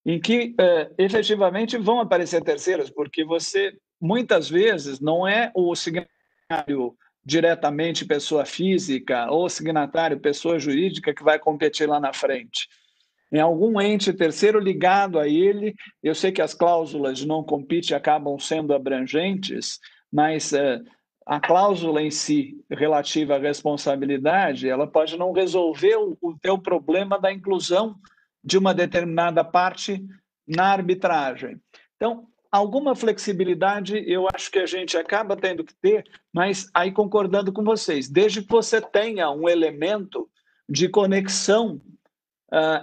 em que efetivamente vão aparecer terceiros, porque você, muitas vezes, não é o signatário diretamente pessoa física ou signatário pessoa jurídica que vai competir lá na frente. Em algum ente terceiro ligado a ele, eu sei que as cláusulas de não compete acabam sendo abrangentes, mas a cláusula em si, relativa à responsabilidade, ela pode não resolver o teu problema da inclusão de uma determinada parte na arbitragem. Então, alguma flexibilidade eu acho que a gente acaba tendo que ter, mas aí concordando com vocês, desde que você tenha um elemento de conexão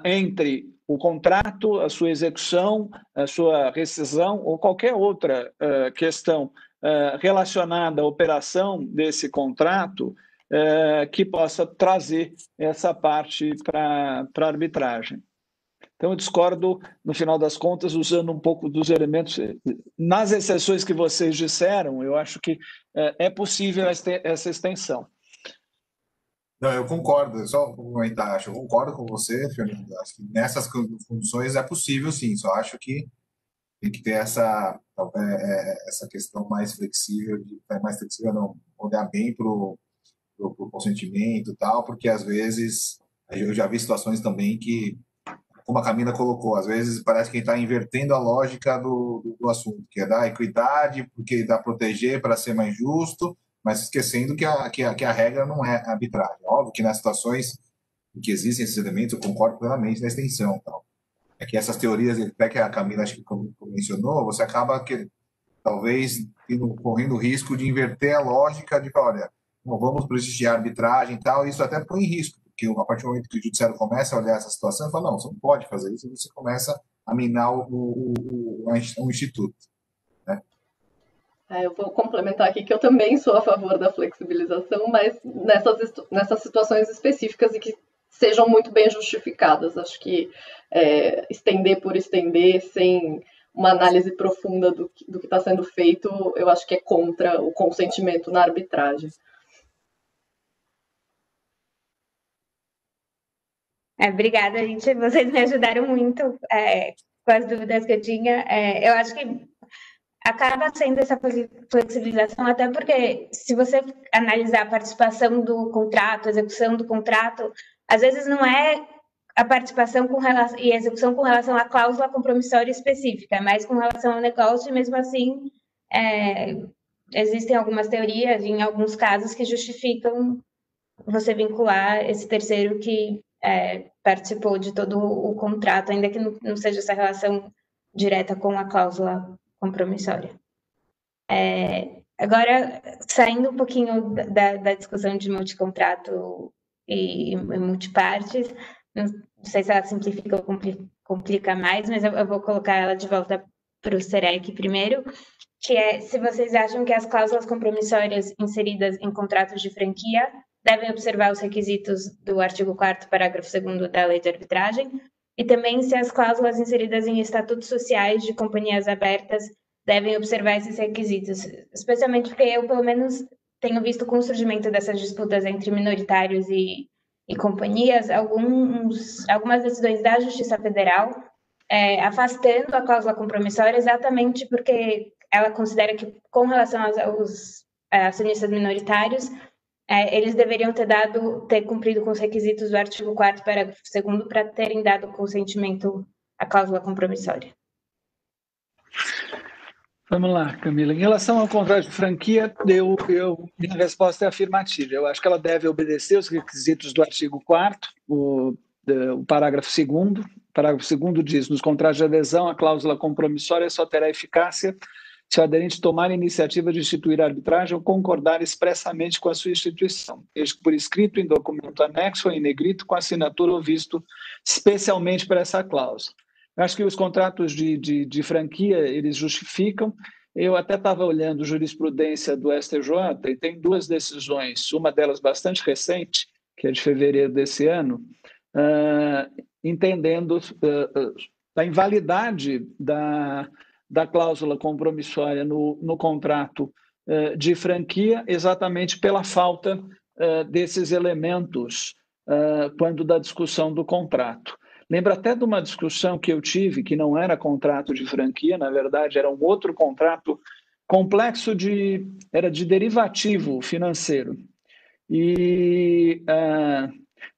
entre o contrato, a sua execução, a sua rescisão ou qualquer outra questão relacionada à operação desse contrato que possa trazer essa parte para a arbitragem. Então, eu discordo, no final das contas, usando um pouco dos elementos. Nas exceções que vocês disseram, eu acho que é possível essa extensão. Não, eu concordo, só comentar, eu concordo com você, Fernando. Acho que nessas condições é possível, sim, só acho que tem que ter essa questão mais flexível, não, olhar bem para o consentimento e tal, porque às vezes, eu já vi situações também que, como a Camila colocou, às vezes parece que está invertendo a lógica do assunto, que é dar equidade, porque dá proteger para ser mais justo, mas esquecendo que a regra não é arbitragem. Óbvio que nas situações em que existem esses elementos, eu concordo plenamente na extensão. Então, é que essas teorias, até que a Camila acho que mencionou, você acaba talvez correndo o risco de inverter a lógica de, olha, não vamos prestigiar a arbitragem e tal, isso até põe em risco, porque a partir do momento que o judiciário começa a olhar essa situação, fala, não, você não pode fazer isso, e você começa a minar o instituto. Né? Eu vou complementar aqui que eu também sou a favor da flexibilização, mas nessas situações específicas e que sejam muito bem justificadas. Acho que estender por estender, sem uma análise profunda do que está sendo feito, eu acho que é contra o consentimento na arbitragem. Obrigada, gente. Vocês me ajudaram muito com as dúvidas que eu tinha. Eu acho que acaba sendo essa flexibilização, até porque se você analisar a participação do contrato, a execução do contrato, às vezes não é a participação e a execução com relação à cláusula compromissória específica, mas com relação ao negócio, e mesmo assim existem algumas teorias, em alguns casos, que justificam você vincular esse terceiro que participou de todo o contrato, ainda que não seja essa relação direta com a cláusula compromissória. Agora, saindo um pouquinho da discussão de multicontrato e multipartes, não sei se ela simplifica ou complica mais, mas eu vou colocar ela de volta para o SEREC primeiro, que é se vocês acham que as cláusulas compromissórias inseridas em contratos de franquia devem observar os requisitos do artigo 4º, parágrafo 2º da Lei de Arbitragem, e também se as cláusulas inseridas em estatutos sociais de companhias abertas devem observar esses requisitos, especialmente porque eu, pelo menos, tenho visto com o surgimento dessas disputas entre minoritários e companhias, algumas decisões da Justiça Federal afastando a cláusula compromissória exatamente porque ela considera que, com relação aos acionistas minoritários, eles deveriam ter cumprido com os requisitos do artigo 4º, parágrafo 2º, para terem dado consentimento à cláusula compromissória. Vamos lá, Camila. Em relação ao contrato de franquia, minha resposta é afirmativa. Eu acho que ela deve obedecer os requisitos do artigo 4º, o parágrafo 2º. O parágrafo 2º diz: nos contratos de adesão, a cláusula compromissória só terá eficácia se o aderente tomar a iniciativa de instituir a arbitragem ou concordar expressamente com a sua instituição, desde que por escrito, em documento anexo ou em negrito, com assinatura ou visto especialmente para essa cláusula. Eu acho que os contratos de franquia, eles justificam. Eu até estava olhando jurisprudência do STJ e tem duas decisões, uma delas bastante recente, que é de fevereiro desse ano, entendendo a invalidade da cláusula compromissória no contrato de franquia, exatamente pela falta desses elementos quando da discussão do contrato. Lembro até de uma discussão que eu tive, que não era contrato de franquia, na verdade era um outro contrato complexo, era de derivativo financeiro. E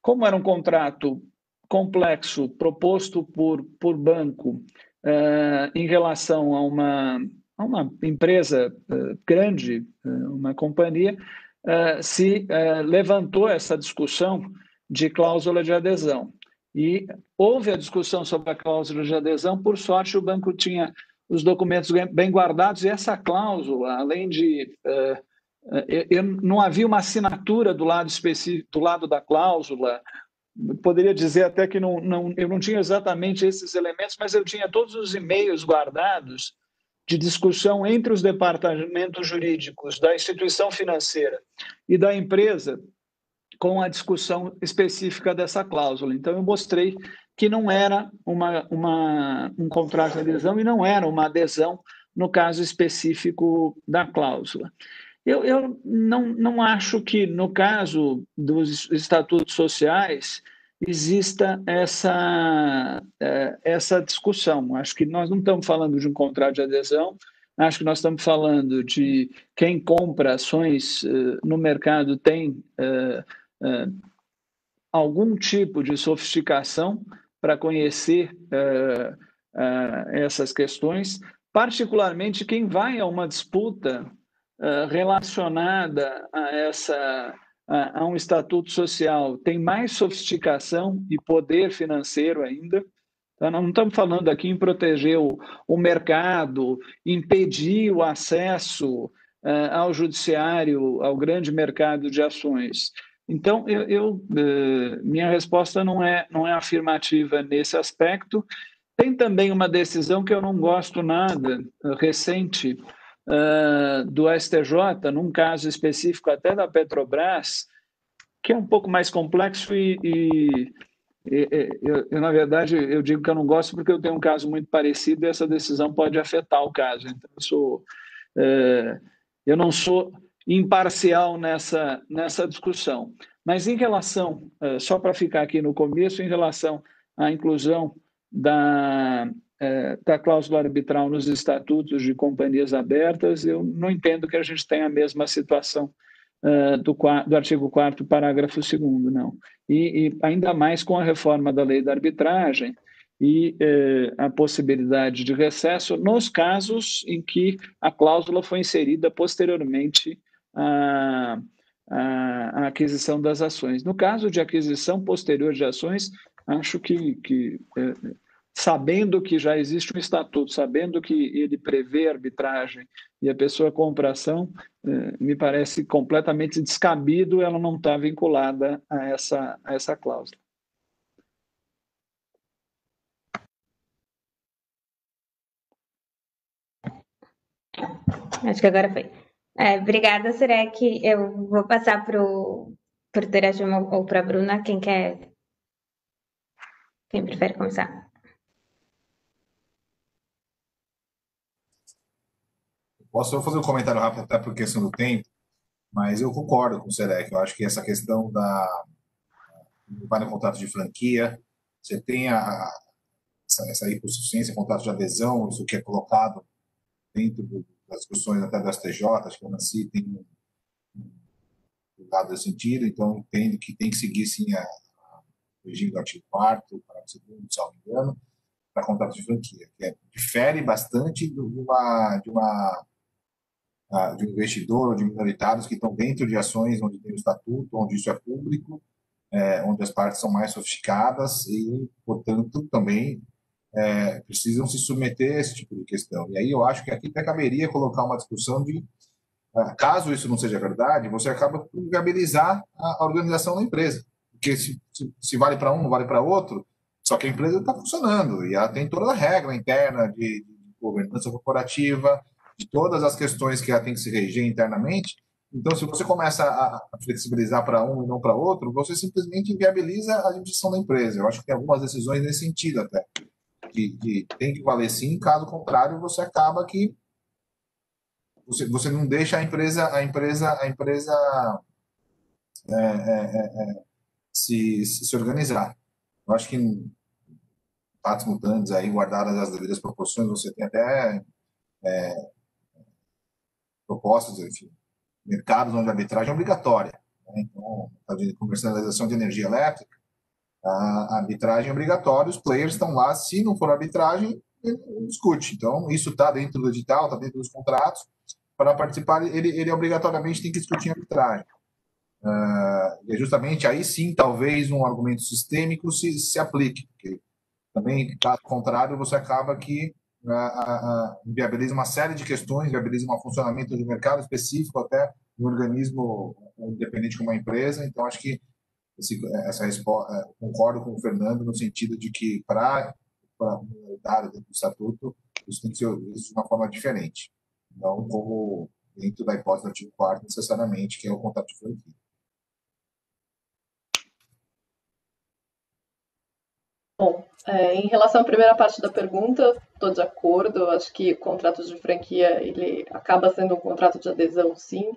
como era um contrato complexo proposto por banco em relação a uma empresa grande, uma companhia, se levantou essa discussão de cláusula de adesão. E houve a discussão sobre a cláusula de adesão. Por sorte, o banco tinha os documentos bem guardados, e essa cláusula, além de... não havia uma assinatura do lado específico, do lado da cláusula. Poderia dizer até que eu não tinha exatamente esses elementos, mas eu tinha todos os e-mails guardados de discussão entre os departamentos jurídicos da instituição financeira e da empresa, com a discussão específica dessa cláusula. Então, eu mostrei que não era um contrato de adesão e não era uma adesão no caso específico da cláusula. Eu não acho que, no caso dos estatutos sociais, exista essa discussão. Acho que nós não estamos falando de um contrato de adesão, acho que nós estamos falando de quem compra ações no mercado tem algum tipo de sofisticação para conhecer essas questões, particularmente quem vai a uma disputa relacionada a um estatuto social tem mais sofisticação e poder financeiro ainda. Então, nós não estamos falando aqui em proteger o mercado, impedir o acesso ao judiciário, ao grande mercado de ações. Então, minha resposta não é afirmativa nesse aspecto. Tem também uma decisão que eu não gosto nada, recente, do STJ, num caso específico até da Petrobras, que é um pouco mais complexo e na verdade, eu digo que eu não gosto porque eu tenho um caso muito parecido e essa decisão pode afetar o caso. Então, eu não sou imparcial nessa discussão. Mas em relação, só para ficar aqui no começo, em relação à inclusão da cláusula arbitral nos estatutos de companhias abertas, eu não entendo que a gente tenha a mesma situação do artigo 4º, parágrafo 2º, não. E ainda mais com a reforma da lei da arbitragem e a possibilidade de recesso nos casos em que a cláusula foi inserida posteriormente à aquisição das ações. No caso de aquisição posterior de ações, acho que sabendo que já existe um estatuto, sabendo que ele prevê arbitragem e a pessoa compra ação, me parece completamente descabido ela não estar vinculada a essa cláusula. Acho que agora foi. Obrigada, Serec. Eu vou passar para o Tereshima ou para a Bruna, quem prefere começar. Posso fazer um comentário rápido, até por questão do tempo, mas eu concordo com o Serec. Eu acho que essa questão vai no contrato de franquia, você tem essa hipossuficiência, contrato de adesão, isso que é colocado dentro das discussões até do STJ, acho que a Nancy tem um lado desse sentido, então entendo que tem que seguir sim o regime do artigo 4º, parágrafo 2º, se não me engano, para contrato de franquia, que difere bastante de um investidor ou de minoritários que estão dentro de ações onde tem o estatuto, onde isso é público, onde as partes são mais sofisticadas e, portanto, também precisam se submeter a esse tipo de questão. E aí eu acho que aqui até caberia colocar uma discussão de, caso isso não seja verdade, você acaba por viabilizar a organização da empresa. Porque se vale para um, não vale para outro, só que a empresa está funcionando e ela tem toda a regra interna de governança corporativa, de todas as questões que ela tem que se reger internamente. Então, se você começa a flexibilizar para um e não para outro, você simplesmente viabiliza a gestão da empresa. Eu acho que tem algumas decisões nesse sentido até. Que tem que valer sim, caso contrário, você acaba que você não deixa a empresa se organizar. Eu acho que em fatos mutantes aí, guardadas as devidas proporções, você tem até propostas, enfim, mercados onde a arbitragem é obrigatória. Né? Então, a comercialização de energia elétrica, a arbitragem é obrigatória, os players estão lá, se não for arbitragem, ele discute. Então, isso está dentro do edital, está dentro dos contratos, para participar, ele obrigatoriamente tem que discutir arbitragem. E justamente aí sim, talvez um argumento sistêmico se aplique, porque também, caso contrário, você acaba que viabiliza uma série de questões, viabiliza um funcionamento de mercado específico até um organismo independente como uma empresa. Então, acho que essa resposta, concordo com o Fernando no sentido de que para a minoritária dentro do estatuto, isso tem que ser visto de uma forma diferente, não como dentro da hipótese do artigo 4º necessariamente, que é o contrato de franquia. Bom, em relação à primeira parte da pergunta, estou de acordo. Eu acho que o contrato de franquia ele acaba sendo um contrato de adesão, sim,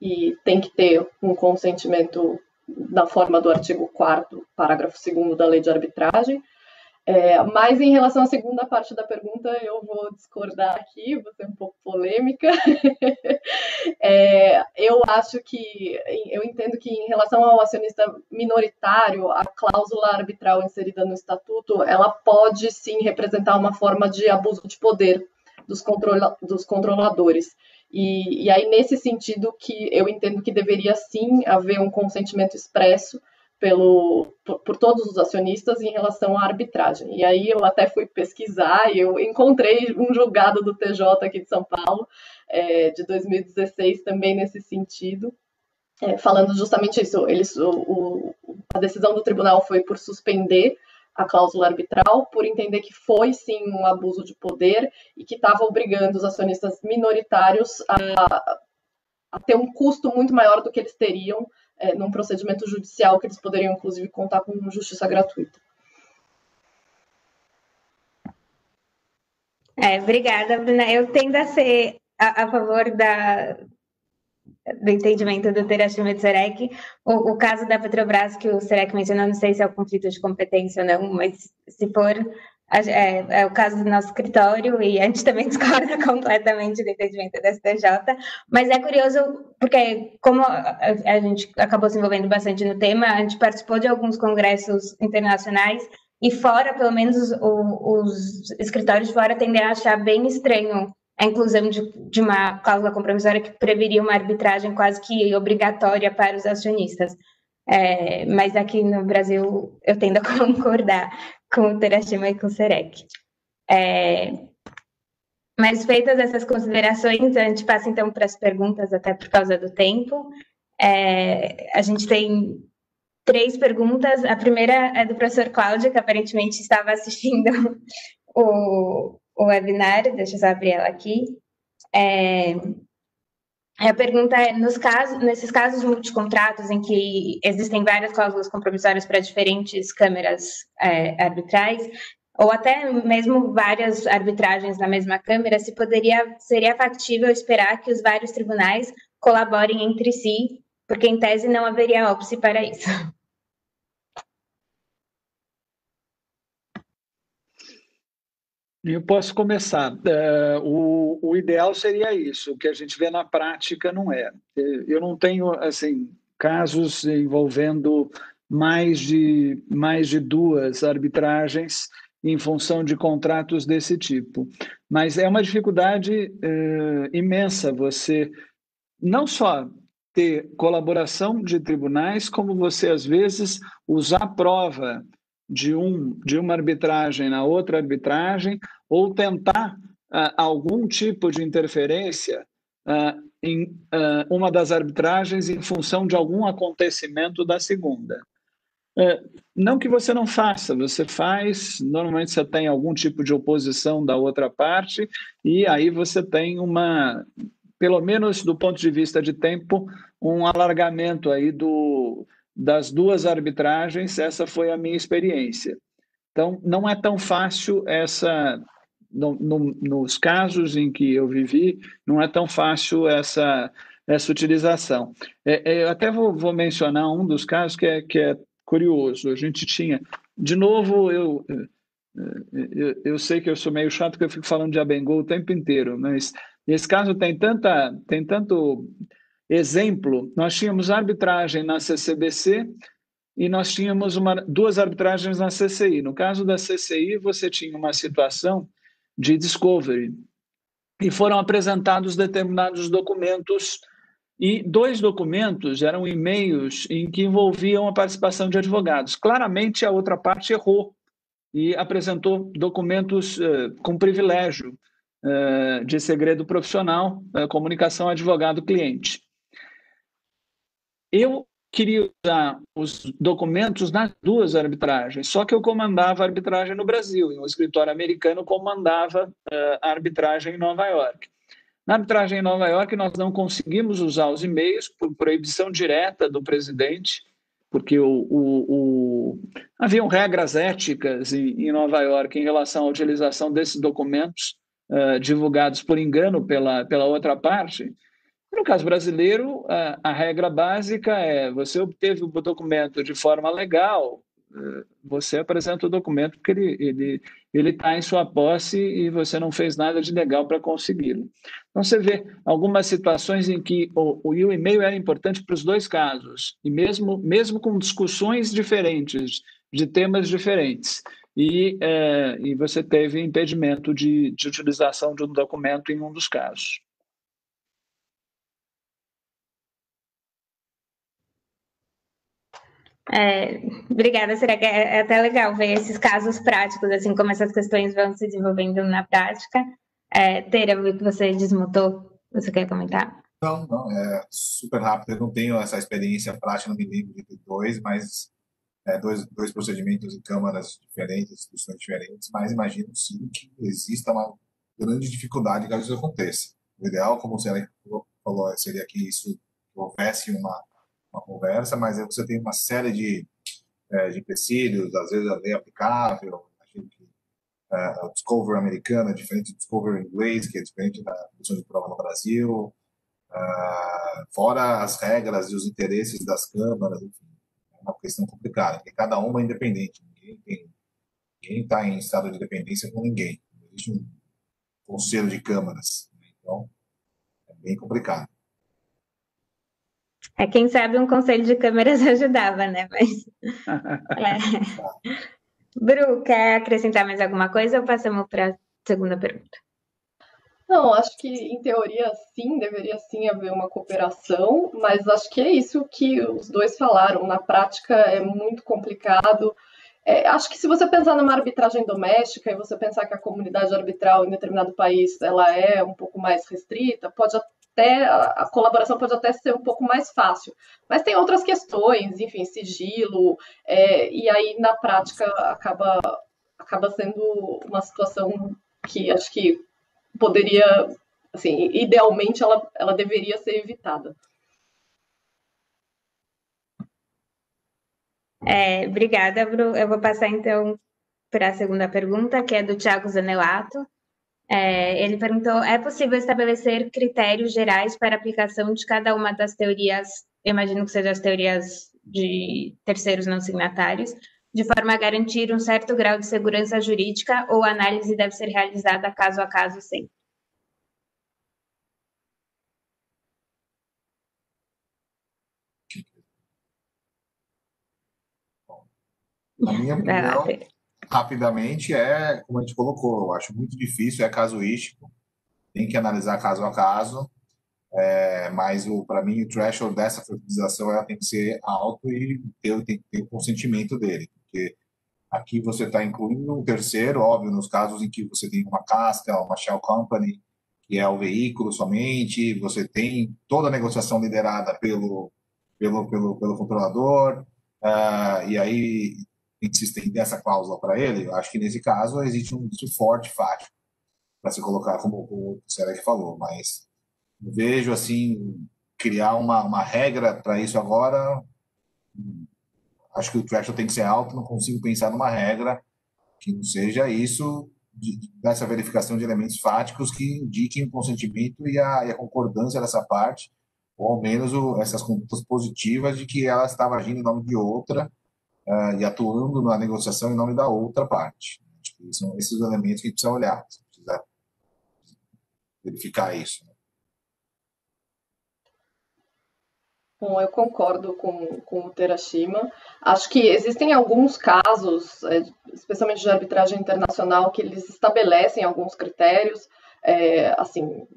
e tem que ter um consentimento na forma do artigo 4º, parágrafo 2º da Lei de Arbitragem. Mas em relação à segunda parte da pergunta, eu vou discordar aqui, vou ser um pouco polêmica. Eu acho que, eu entendo que em relação ao acionista minoritário, a cláusula arbitral inserida no estatuto, ela pode sim representar uma forma de abuso de poder dos controladores. E aí, nesse sentido, que eu entendo que deveria sim haver um consentimento expresso por todos os acionistas em relação à arbitragem. E aí eu até fui pesquisar e eu encontrei um julgado do TJ aqui de São Paulo, de 2016, também nesse sentido, falando justamente isso. A decisão do tribunal foi por suspender a cláusula arbitral, por entender que foi sim um abuso de poder e que estava obrigando os acionistas minoritários a ter um custo muito maior do que eles teriam num procedimento judicial, que eles poderiam, inclusive, contar com justiça gratuita. Obrigada, Bruna. Eu tendo a ser a favor do entendimento do Tereshima e do Serec. O caso da Petrobras, que o Serec mencionou, não sei se é o conflito de competência ou não, mas se for, é o caso do nosso escritório, e a gente também discorda completamente do entendimento da STJ, mas é curioso, porque como a gente acabou se envolvendo bastante no tema, a gente participou de alguns congressos internacionais, e fora, pelo menos, os escritórios de fora tendem a achar bem estranho a inclusão de uma cláusula compromissória que preveria uma arbitragem quase que obrigatória para os acionistas. Mas aqui no Brasil eu tendo a concordar com o Tereshima e com o Serec. Mas feitas essas considerações, a gente passa então para as perguntas, até por causa do tempo. A gente tem 3 perguntas. A primeira é do professor Cláudio, que aparentemente estava assistindo o webinar. Deixa eu só abrir ela aqui. A pergunta é, nesses casos multicontratos em que existem várias cláusulas compromissórias para diferentes câmeras arbitrais, ou até mesmo várias arbitragens na mesma câmara, seria factível esperar que os vários tribunais colaborem entre si, porque em tese não haveria óbice para isso. Eu posso começar. O ideal seria isso, o que a gente vê na prática não é. Eu não tenho assim, casos envolvendo mais de 2 arbitragens em função de contratos desse tipo. Mas é uma dificuldade imensa você não só ter colaboração de tribunais, como você, às vezes, usar prova de uma arbitragem na outra arbitragem, ou tentar algum tipo de interferência em uma das arbitragens em função de algum acontecimento da segunda. Não que você não faça, você faz, normalmente você tem algum tipo de oposição da outra parte, e aí você tem pelo menos do ponto de vista de tempo, um alargamento aí das 2 arbitragens. Essa foi a minha experiência. Então, não é tão fácil nos casos em que eu vivi, não é tão fácil essa utilização. Eu até vou mencionar um dos casos que é curioso. A gente tinha, de novo, eu sei que eu sou meio chato, porque eu fico falando de Abengoa o tempo inteiro, mas nesse caso tem tanto exemplo. Nós tínhamos arbitragem na CCBC e nós tínhamos 2 arbitragens na CCI. No caso da CCI, você tinha uma situação de discovery e foram apresentados determinados documentos, e 2 documentos eram e-mails em que envolviam a participação de advogados. Claramente, a outra parte errou e apresentou documentos com privilégio de segredo profissional, comunicação advogado-cliente. Eu queria usar os documentos nas 2 arbitragens, só que eu comandava a arbitragem no Brasil, e um escritório americano comandava a arbitragem em Nova York. Na arbitragem em Nova York, nós não conseguimos usar os e-mails por proibição direta do presidente, porque haviam regras éticas em Nova York em relação à utilização desses documentos divulgados por engano pela outra parte. No caso brasileiro, a regra básica é: você obteve o documento de forma legal, você apresenta o documento porque ele está em sua posse e você não fez nada de legal para consegui-lo. Então, você vê algumas situações em que o e-mail era importante para os 2 casos, e mesmo com discussões diferentes, de temas diferentes, e você teve impedimento de utilização de um documento em um dos casos. Obrigada, será que é até legal ver esses casos práticos, assim como essas questões vão se desenvolvendo na prática. Teira, eu vi que você desmutou, você quer comentar? Não, é super rápido. Eu não tenho essa experiência prática, não me lembro de 2, mas dois procedimentos em câmaras diferentes, instituições diferentes, mas imagino sim que exista uma grande dificuldade caso isso aconteça. O ideal, como você falou, seria que isso houvesse uma conversa, mas aí você tem uma série de empecilhos, às vezes a lei aplicável, imagino que o discovery americano é diferente do discovery inglês, que é diferente da produção de prova no Brasil, fora as regras e os interesses das câmaras, enfim, é uma questão complicada, porque cada uma é independente, ninguém está em estado de dependência com ninguém, não existe um conselho de câmaras, então é bem complicado. Quem sabe um conselho de câmeras ajudava, né? Mas... Bru, quer acrescentar mais alguma coisa ou passamos para a segunda pergunta? Não, acho que em teoria sim, deveria sim haver uma cooperação, mas acho que é isso que os 2 falaram. Na prática é muito complicado. Acho que se você pensar numa arbitragem doméstica e você pensar que a comunidade arbitral em determinado país ela é um pouco mais restrita, a colaboração pode até ser um pouco mais fácil. Mas tem outras questões, enfim, sigilo, e aí na prática acaba sendo uma situação que acho que poderia assim, idealmente ela deveria ser evitada. Obrigada, Bru. Eu vou passar, então, para a segunda pergunta, que é do Thiago Zanelato. Ele perguntou: é possível estabelecer critérios gerais para a aplicação de cada uma das teorias, eu imagino que sejam as teorias de terceiros não signatários, de forma a garantir um certo grau de segurança jurídica, ou a análise deve ser realizada caso a caso sempre? Na minha opinião, rapidamente, como a gente colocou, eu acho muito difícil, é casuístico, tem que analisar caso a caso, mas para mim o threshold dessa fertilização ela tem que ser alto e tem que ter o consentimento dele, porque aqui você está incluindo um terceiro, óbvio, nos casos em que você tem uma casca, uma shell company, que é o veículo somente, você tem toda a negociação liderada pelo controlador, e aí tem que se estender essa cláusula para ele. Eu acho que nesse caso existe um suporte fático para se colocar, como o Serek falou, mas vejo assim, criar uma regra para isso agora. Acho que o threshold tem que ser alto, não consigo pensar numa regra que não seja isso, dessa verificação de elementos fáticos que indiquem o consentimento e a concordância dessa parte, ou ao menos essas condutas positivas de que ela estava agindo em nome de outra e atuando na negociação em nome da outra parte. Acho que são esses elementos que a gente precisa olhar, precisa verificar isso. Bom, eu concordo com o Terashima. Acho que existem alguns casos, especialmente de arbitragem internacional, que eles estabelecem alguns critérios, assim,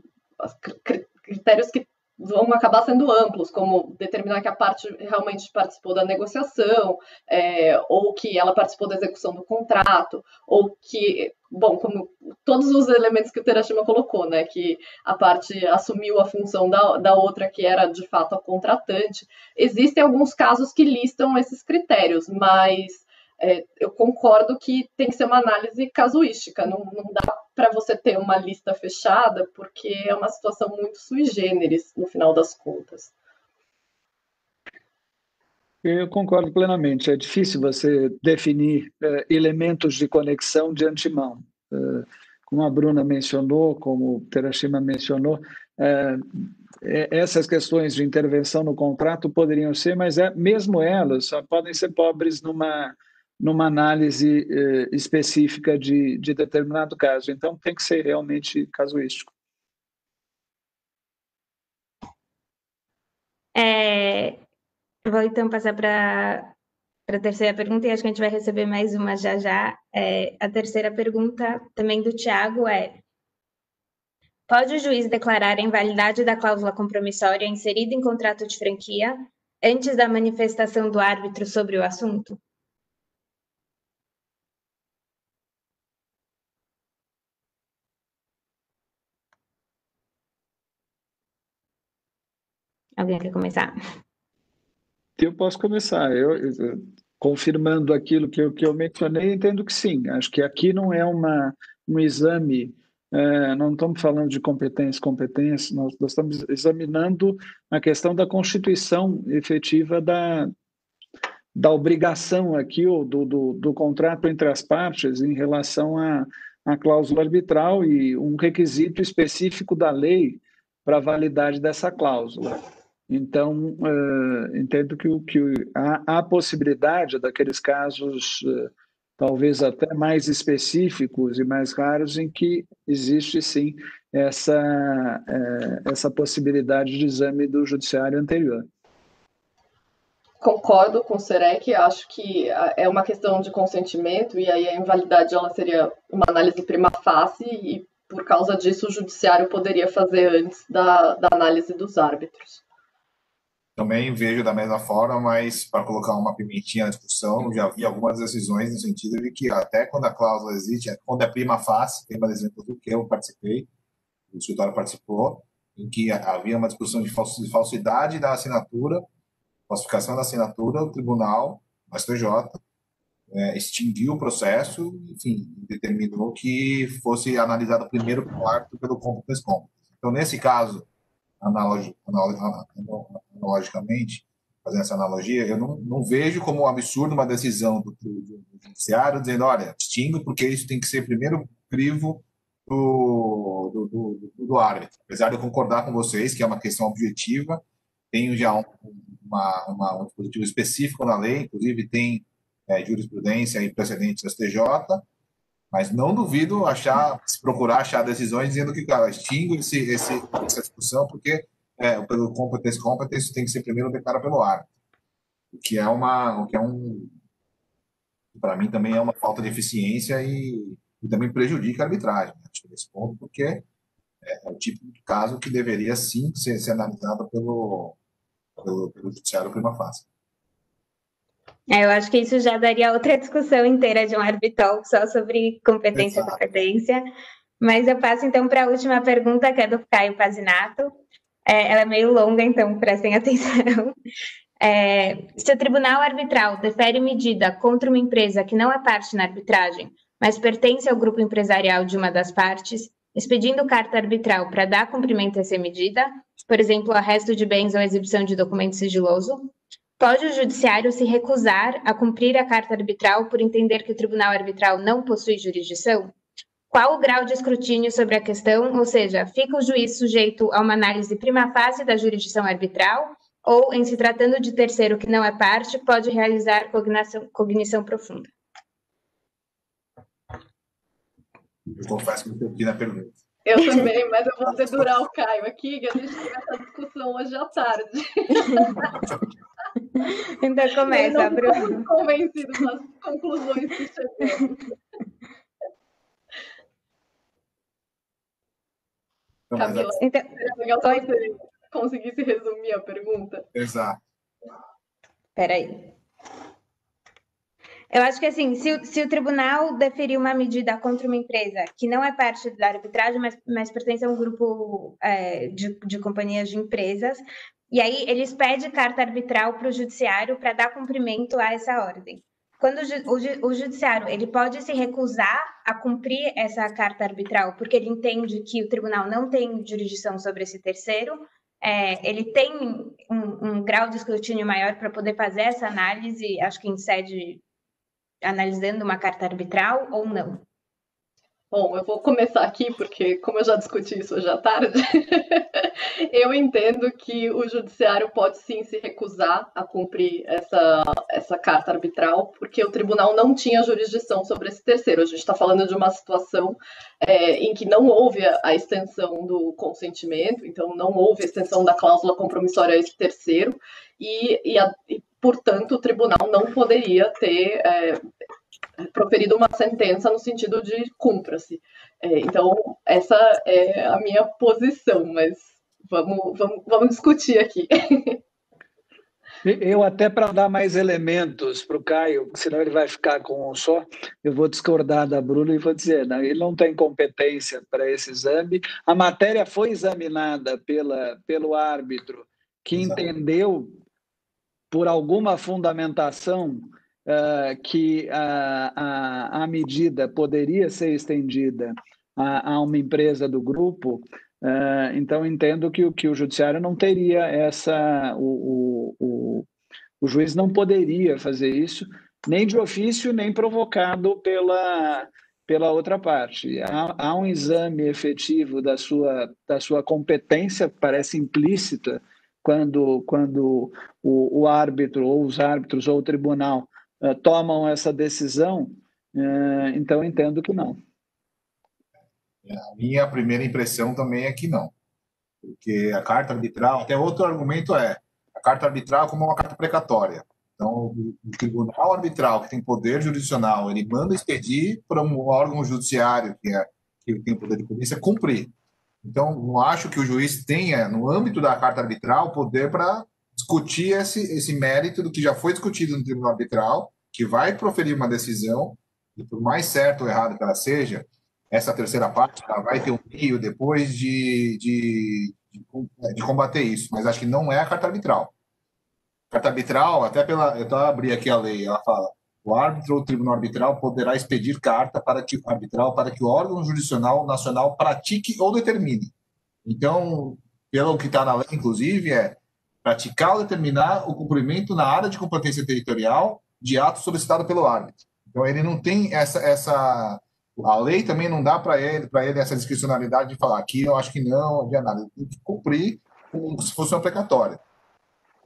critérios que vão acabar sendo amplos, como determinar que a parte realmente participou da negociação, ou que ela participou da execução do contrato, ou que, bom, como todos os elementos que o Terashima colocou, né, que a parte assumiu a função da outra, que era de fato a contratante. Existem alguns casos que listam esses critérios, mas eu concordo que tem que ser uma análise casuística, não dá para você ter uma lista fechada, porque é uma situação muito sui generis, no final das contas. Eu concordo plenamente. É difícil você definir elementos de conexão de antemão. Como a Bruna mencionou, como o Terashima mencionou, essas questões de intervenção no contrato poderiam ser, mas mesmo elas só podem ser pobres numa análise específica de determinado caso. Então, tem que ser realmente casuístico. Vou então passar para a terceira pergunta, e acho que a gente vai receber mais uma já já. A terceira pergunta, também do Tiago, pode o juiz declarar a invalidade da cláusula compromissória inserida em contrato de franquia antes da manifestação do árbitro sobre o assunto? Alguém quer começar? Eu posso começar. Eu confirmando aquilo que eu mencionei, entendo que sim. Acho que aqui não é um exame, não estamos falando de competência, nós estamos examinando a questão da constituição efetiva da obrigação aqui, ou do contrato entre as partes em relação à cláusula arbitral e um requisito específico da lei para a validade dessa cláusula. Então, entendo que há possibilidade daqueles casos, talvez até mais específicos e mais raros, em que existe, sim, essa possibilidade de exame do judiciário anterior. Concordo com o Serek, acho que é uma questão de consentimento, e aí a invalidade ela seria uma análise prima facie, e por causa disso o judiciário poderia fazer antes da análise dos árbitros. Também vejo da mesma forma, mas para colocar uma pimentinha na discussão, já vi algumas decisões no sentido de que até quando a cláusula existe, quando é prima facie, tem uma exemplo do que eu participei, o escritório participou, em que havia uma discussão de falsidade da assinatura, falsificação da assinatura, o tribunal, o STJ, extinguiu o processo, enfim, determinou que fosse analisado primeiro quarto pelo competence competence. Então, nesse caso, analogicamente, fazendo essa analogia, eu não vejo como um absurdo uma decisão do judiciário dizendo, olha, extingo porque isso tem que ser primeiro crivo do árbitro. Apesar de eu concordar com vocês que é uma questão objetiva, tenho já um dispositivo específico na lei, inclusive tem jurisprudência e precedentes do STJ, mas não duvido se procurar achar decisões dizendo que, cara, extingo essa discussão porque pelo competence tem que ser primeiro declarado pelo árbitro, o que para mim também é uma falta de eficiência e também prejudica a arbitragem, acho que nesse ponto, porque é o tipo de caso que deveria sim ser analisado pelo judiciário prima facie. Eu acho que isso já daria outra discussão inteira de um arbitral só sobre competência e competência. Mas eu passo então para a última pergunta, que é do Caio Pazinato. Ela é meio longa, então prestem atenção. Se o tribunal arbitral defere medida contra uma empresa que não é parte na arbitragem, mas pertence ao grupo empresarial de uma das partes, expedindo carta arbitral para dar cumprimento a essa medida, por exemplo, arresto de bens ou exibição de documento sigiloso, pode o judiciário se recusar a cumprir a carta arbitral por entender que o tribunal arbitral não possui jurisdição? Qual o grau de escrutínio sobre a questão? Ou seja, fica o juiz sujeito a uma análise prima facie da jurisdição arbitral ou, em se tratando de terceiro que não é parte, pode realizar cognição profunda? Eu confesso que me perdi na pergunta. Eu também, mas eu vou dedurar o Caio aqui, que a gente teve essa discussão hoje à tarde. Então começa, Bruno. Eu não estou convencido das conclusões que chegamos. Camila, então, seria legal se você conseguisse resumir a pergunta. Exato. Espera aí. Eu acho que, assim, se o tribunal deferir uma medida contra uma empresa que não é parte da arbitragem, mas pertence a um grupo de companhias de empresas, e aí eles pedem carta arbitral para o judiciário para dar cumprimento a essa ordem. Quando o judiciário ele pode se recusar a cumprir essa carta arbitral, porque ele entende que o tribunal não tem jurisdição sobre esse terceiro, ele tem um grau de escrutínio maior para poder fazer essa análise, acho que em sede analisando uma carta arbitral ou não? Bom, eu vou começar aqui, porque como eu já discuti isso hoje à tarde, eu entendo que o judiciário pode sim se recusar a cumprir essa carta arbitral, porque o tribunal não tinha jurisdição sobre esse terceiro. A gente está falando de uma situação em que não houve a extensão do consentimento, então não houve a extensão da cláusula compromissória a esse terceiro, e portanto, o tribunal não poderia ter proferido uma sentença no sentido de cumpra-se. Então, essa é a minha posição, mas vamos discutir aqui. Eu até para dar mais elementos para o Caio, senão ele vai ficar com um só, eu vou discordar da Bruna e vou dizer, não, ele não tem competência para esse exame. A matéria foi examinada pelo árbitro, que entendeu, por alguma fundamentação, que a medida poderia ser estendida a uma empresa do grupo. Então, entendo que o judiciário não teria o juiz não poderia fazer isso, nem de ofício, nem provocado pela outra parte. Há um exame efetivo da sua competência, parece implícita, quando o árbitro, ou os árbitros, ou o tribunal tomam essa decisão, então entendo que não. A minha primeira impressão também é que não, porque a carta arbitral, até outro argumento a carta arbitral como uma carta precatória. Então, o tribunal arbitral, que tem poder jurisdicional, ele manda expedir para um órgão judiciário, que tem o poder de polícia, cumprir. Então, não acho que o juiz tenha, no âmbito da carta arbitral, poder para discutir esse mérito do que já foi discutido no tribunal arbitral, que vai proferir uma decisão, e por mais certo ou errado que ela seja, essa terceira parte ela vai ter um meio depois de combater isso, mas acho que não é a carta arbitral. A carta arbitral, eu abri aqui a lei, ela fala: o árbitro ou o tribunal arbitral poderá expedir carta para que o órgão jurisdicional nacional pratique ou determine. Então, pelo que está na lei, inclusive, é praticar ou determinar o cumprimento na área de competência territorial de ato solicitado pelo árbitro. Então, ele não tem a lei também não dá para ele essa discricionalidade de falar aqui eu acho que não, de análise. Ele tem que cumprir como se fosse uma precatória.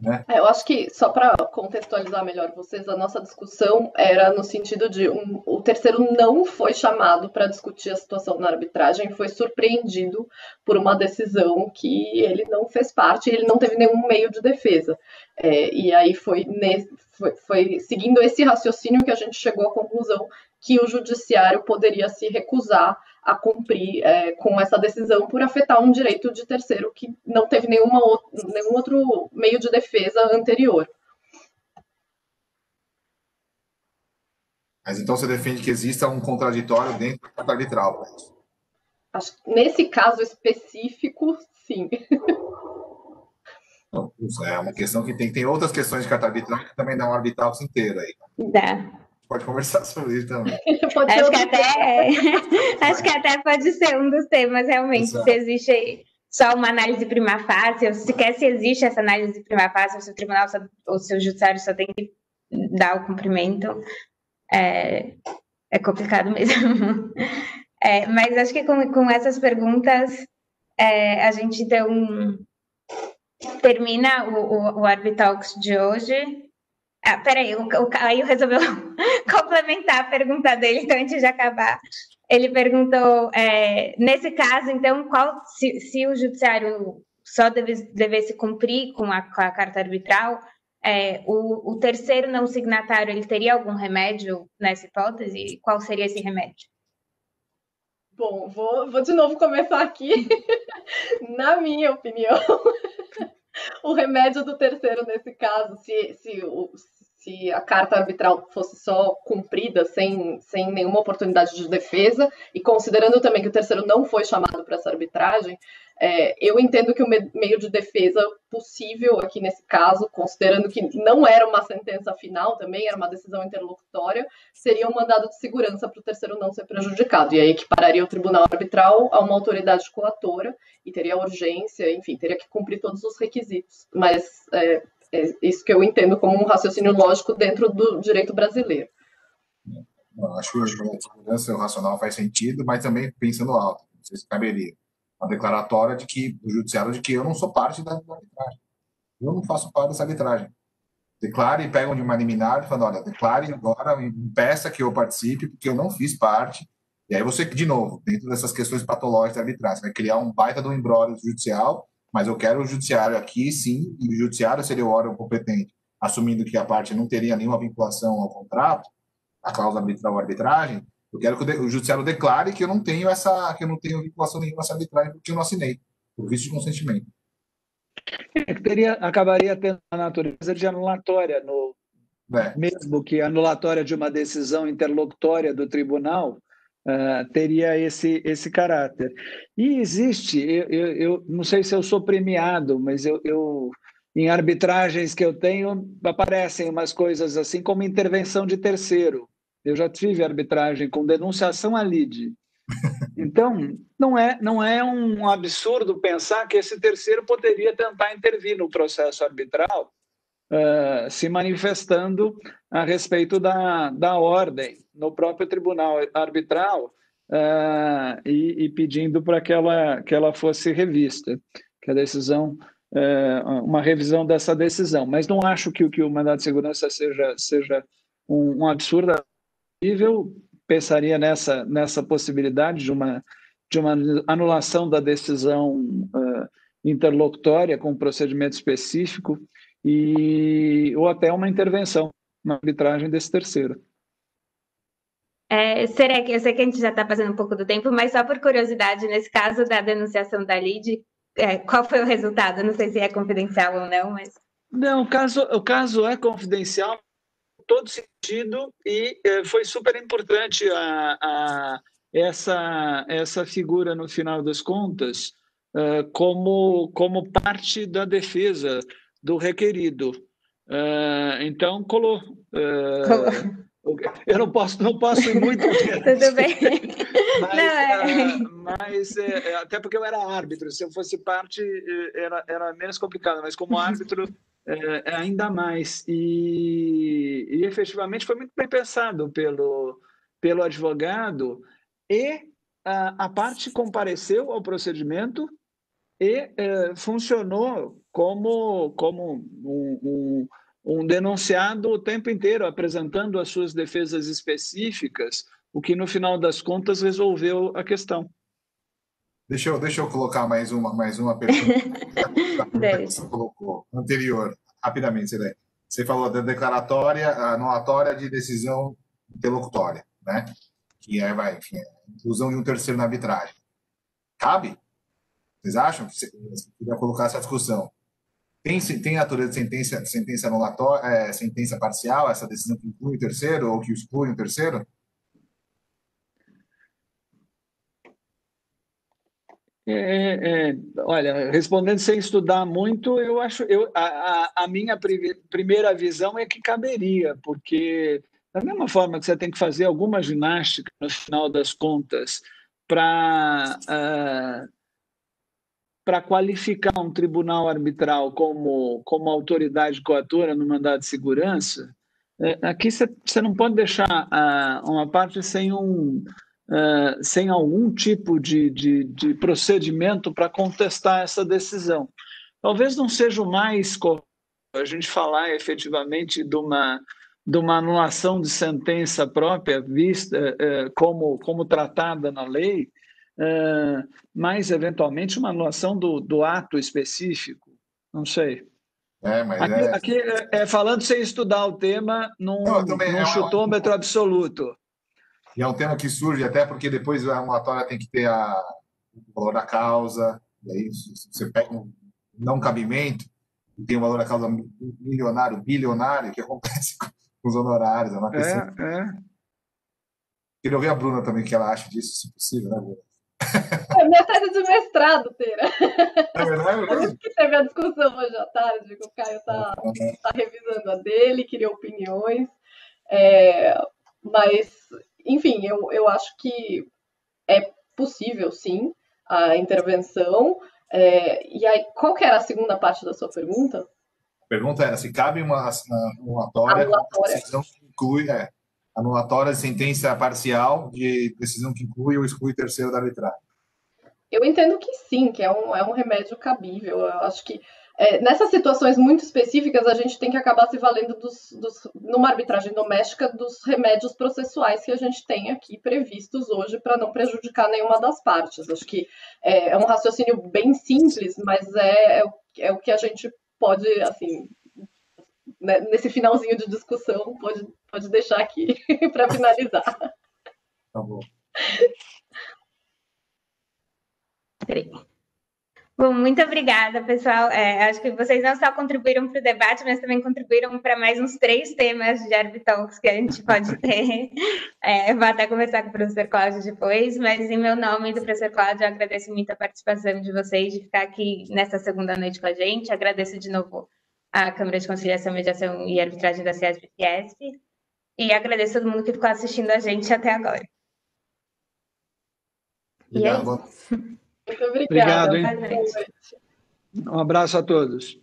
Né? Eu acho que, só para contextualizar melhor vocês, a nossa discussão era no sentido de o terceiro não foi chamado para discutir a situação na arbitragem, foi surpreendido por uma decisão que ele não fez parte, ele não teve nenhum meio de defesa. E aí foi seguindo esse raciocínio que a gente chegou à conclusão que o judiciário poderia se recusar a cumprir com essa decisão por afetar um direito de terceiro que não teve nenhum outro meio de defesa anterior. Mas então você defende que exista um contraditório dentro do ato arbitral, é isso? Acho que nesse caso específico, sim. Não, é uma questão que tem outras questões de carta arbitral que também dá um arbitral inteiro aí. Dá. Pode conversar sobre isso também. Acho que até pode ser um dos temas, realmente. Exato. Se existe só uma análise prima facie, ou sequer se existe essa análise prima facie, ou se o tribunal ou se o judiciário só tem que dar o cumprimento, é complicado mesmo. Mas acho que com essas perguntas, a gente então termina o Arbitalks de hoje. Peraí, o Caio resolveu complementar a pergunta dele, então antes de acabar. Ele perguntou, nesse caso, então, se o judiciário só devesse cumprir com a carta arbitral, o terceiro não signatário, ele teria algum remédio nessa hipótese? E qual seria esse remédio? Bom, vou de novo começar aqui. Na minha opinião, o remédio do terceiro nesse caso, se a carta arbitral fosse só cumprida sem nenhuma oportunidade de defesa, e considerando também que o terceiro não foi chamado para essa arbitragem, eu entendo que o meio de defesa possível aqui nesse caso, considerando que não era uma sentença final também, era uma decisão interlocutória, seria um mandado de segurança para o terceiro não ser prejudicado, e aí equipararia o tribunal arbitral a uma autoridade coatora, e teria urgência, enfim, teria que cumprir todos os requisitos, mas é isso que eu entendo como um raciocínio lógico dentro do direito brasileiro. Eu acho que a segurança racional faz sentido, mas também pensando alto, não sei se caberia uma declaratória de que o judiciário de que eu não sou parte da arbitragem. Eu não faço parte dessa arbitragem. Declare e pegam de uma liminar e falam, olha, declare agora, impeça que eu participe, porque eu não fiz parte. E aí você, de novo, dentro dessas questões patológicas da arbitragem, você vai criar um baita do imbróglio judicial, mas eu quero o judiciário aqui, sim, e o judiciário seria o órgão competente, assumindo que a parte não teria nenhuma vinculação ao contrato, a cláusula arbitral ou arbitragem. Eu quero que o judiciário declare que eu não tenho vinculação nenhuma a essa arbitragem porque eu não assinei, por vício de consentimento. Acabaria tendo a natureza de anulatória, mesmo que anulatória de uma decisão interlocutória do tribunal, teria esse caráter. E existe, eu não sei se eu sou premiado, mas em arbitragens que eu tenho, aparecem umas coisas assim como intervenção de terceiro. Eu já tive arbitragem com denunciação à lide. Então, não é um absurdo pensar que esse terceiro poderia tentar intervir no processo arbitral, se manifestando a respeito da ordem no próprio tribunal arbitral e pedindo para que ela fosse revista, que a decisão, uma revisão dessa decisão. Mas não acho que o mandado de segurança seja um absurdo. Eu pensaria nessa possibilidade de uma anulação da decisão interlocutória com um procedimento específico ou até uma intervenção na arbitragem desse terceiro. Será que eu sei que a gente já está passando um pouco do tempo, mas só por curiosidade, nesse caso da denunciação da lide, qual foi o resultado? Não sei se é confidencial ou não, mas... Não, o caso é confidencial em todo sentido e foi super importante essa figura, no final das contas, como parte da defesa do requerido. Então, colou. Eu não posso ir muito. Tudo bem. Mas até porque eu era árbitro, se eu fosse parte era menos complicado, mas como árbitro ainda mais. E efetivamente foi muito bem pensado pelo advogado, e a parte compareceu ao procedimento e funcionou como um denunciado o tempo inteiro, apresentando as suas defesas específicas, o que, no final das contas, resolveu a questão. Deixa eu colocar mais uma pergunta que você colocou anterior, rapidamente, Celeste. Você falou da declaratória, anulatória de decisão interlocutória, né? Que enfim, a inclusão de um terceiro na arbitragem. Cabe? Vocês acham que você queria colocar essa discussão? Tem a natureza de sentença anulatória, sentença parcial, essa decisão que inclui o terceiro ou que exclui o terceiro? Olha, respondendo sem estudar muito, eu acho, a minha primeira visão é que caberia, porque da mesma forma que você tem que fazer alguma ginástica no final das contas para qualificar um tribunal arbitral como autoridade coatora no mandado de segurança, aqui você não pode deixar uma parte sem algum tipo de procedimento para contestar essa decisão. Talvez não seja o mais correto a gente falar efetivamente de uma anulação de sentença própria, vista como tratada na lei, mas, eventualmente, uma anulação do ato específico, não sei. Aqui falando sem estudar o tema, num chutômetro absoluto. E é um tema que surge até porque depois a anulatória tem que ter o valor da causa, e aí você pega um não cabimento, e tem o valor da causa milionário, bilionário, que acontece com os honorários. É uma questão. Queria ouvir a Bruna também, que ela acha disso, se possível, né, Bruna? É minha tese de mestrado, Teira. É verdade? A gente que teve a discussão hoje à tarde, que o Caio está revisando a dele, queria opiniões. Mas, enfim, eu acho que é possível, sim, a intervenção. E aí, qual que era a segunda parte da sua pergunta? A pergunta era se cabe uma anulatória. Decisão que inclui anulatória de sentença parcial de decisão que inclui ou exclui terceiro da arbitragem. Eu entendo que sim, que é um remédio cabível. Eu acho que nessas situações muito específicas a gente tem que acabar se valendo numa arbitragem doméstica dos remédios processuais que a gente tem aqui previstos hoje para não prejudicar nenhuma das partes. Acho que é um raciocínio bem simples, mas é o que a gente pode, assim, né, nesse finalzinho de discussão, pode deixar aqui para finalizar. Tá bom. Bom, muito obrigada, pessoal. Acho que vocês não só contribuíram para o debate, mas também contribuíram para mais uns 3 temas de Arbitalks que a gente pode ter. Vou até conversar com o professor Cláudio depois, mas em meu nome e do professor Cláudio, eu agradeço muito a participação de vocês, de ficar aqui nessa segunda noite com a gente. Agradeço de novo a Câmara de Conciliação, Mediação e Arbitragem da CIESP e agradeço a todo mundo que ficou assistindo a gente até agora. Obrigado. Muito obrigada. Obrigado, hein? Um abraço a todos.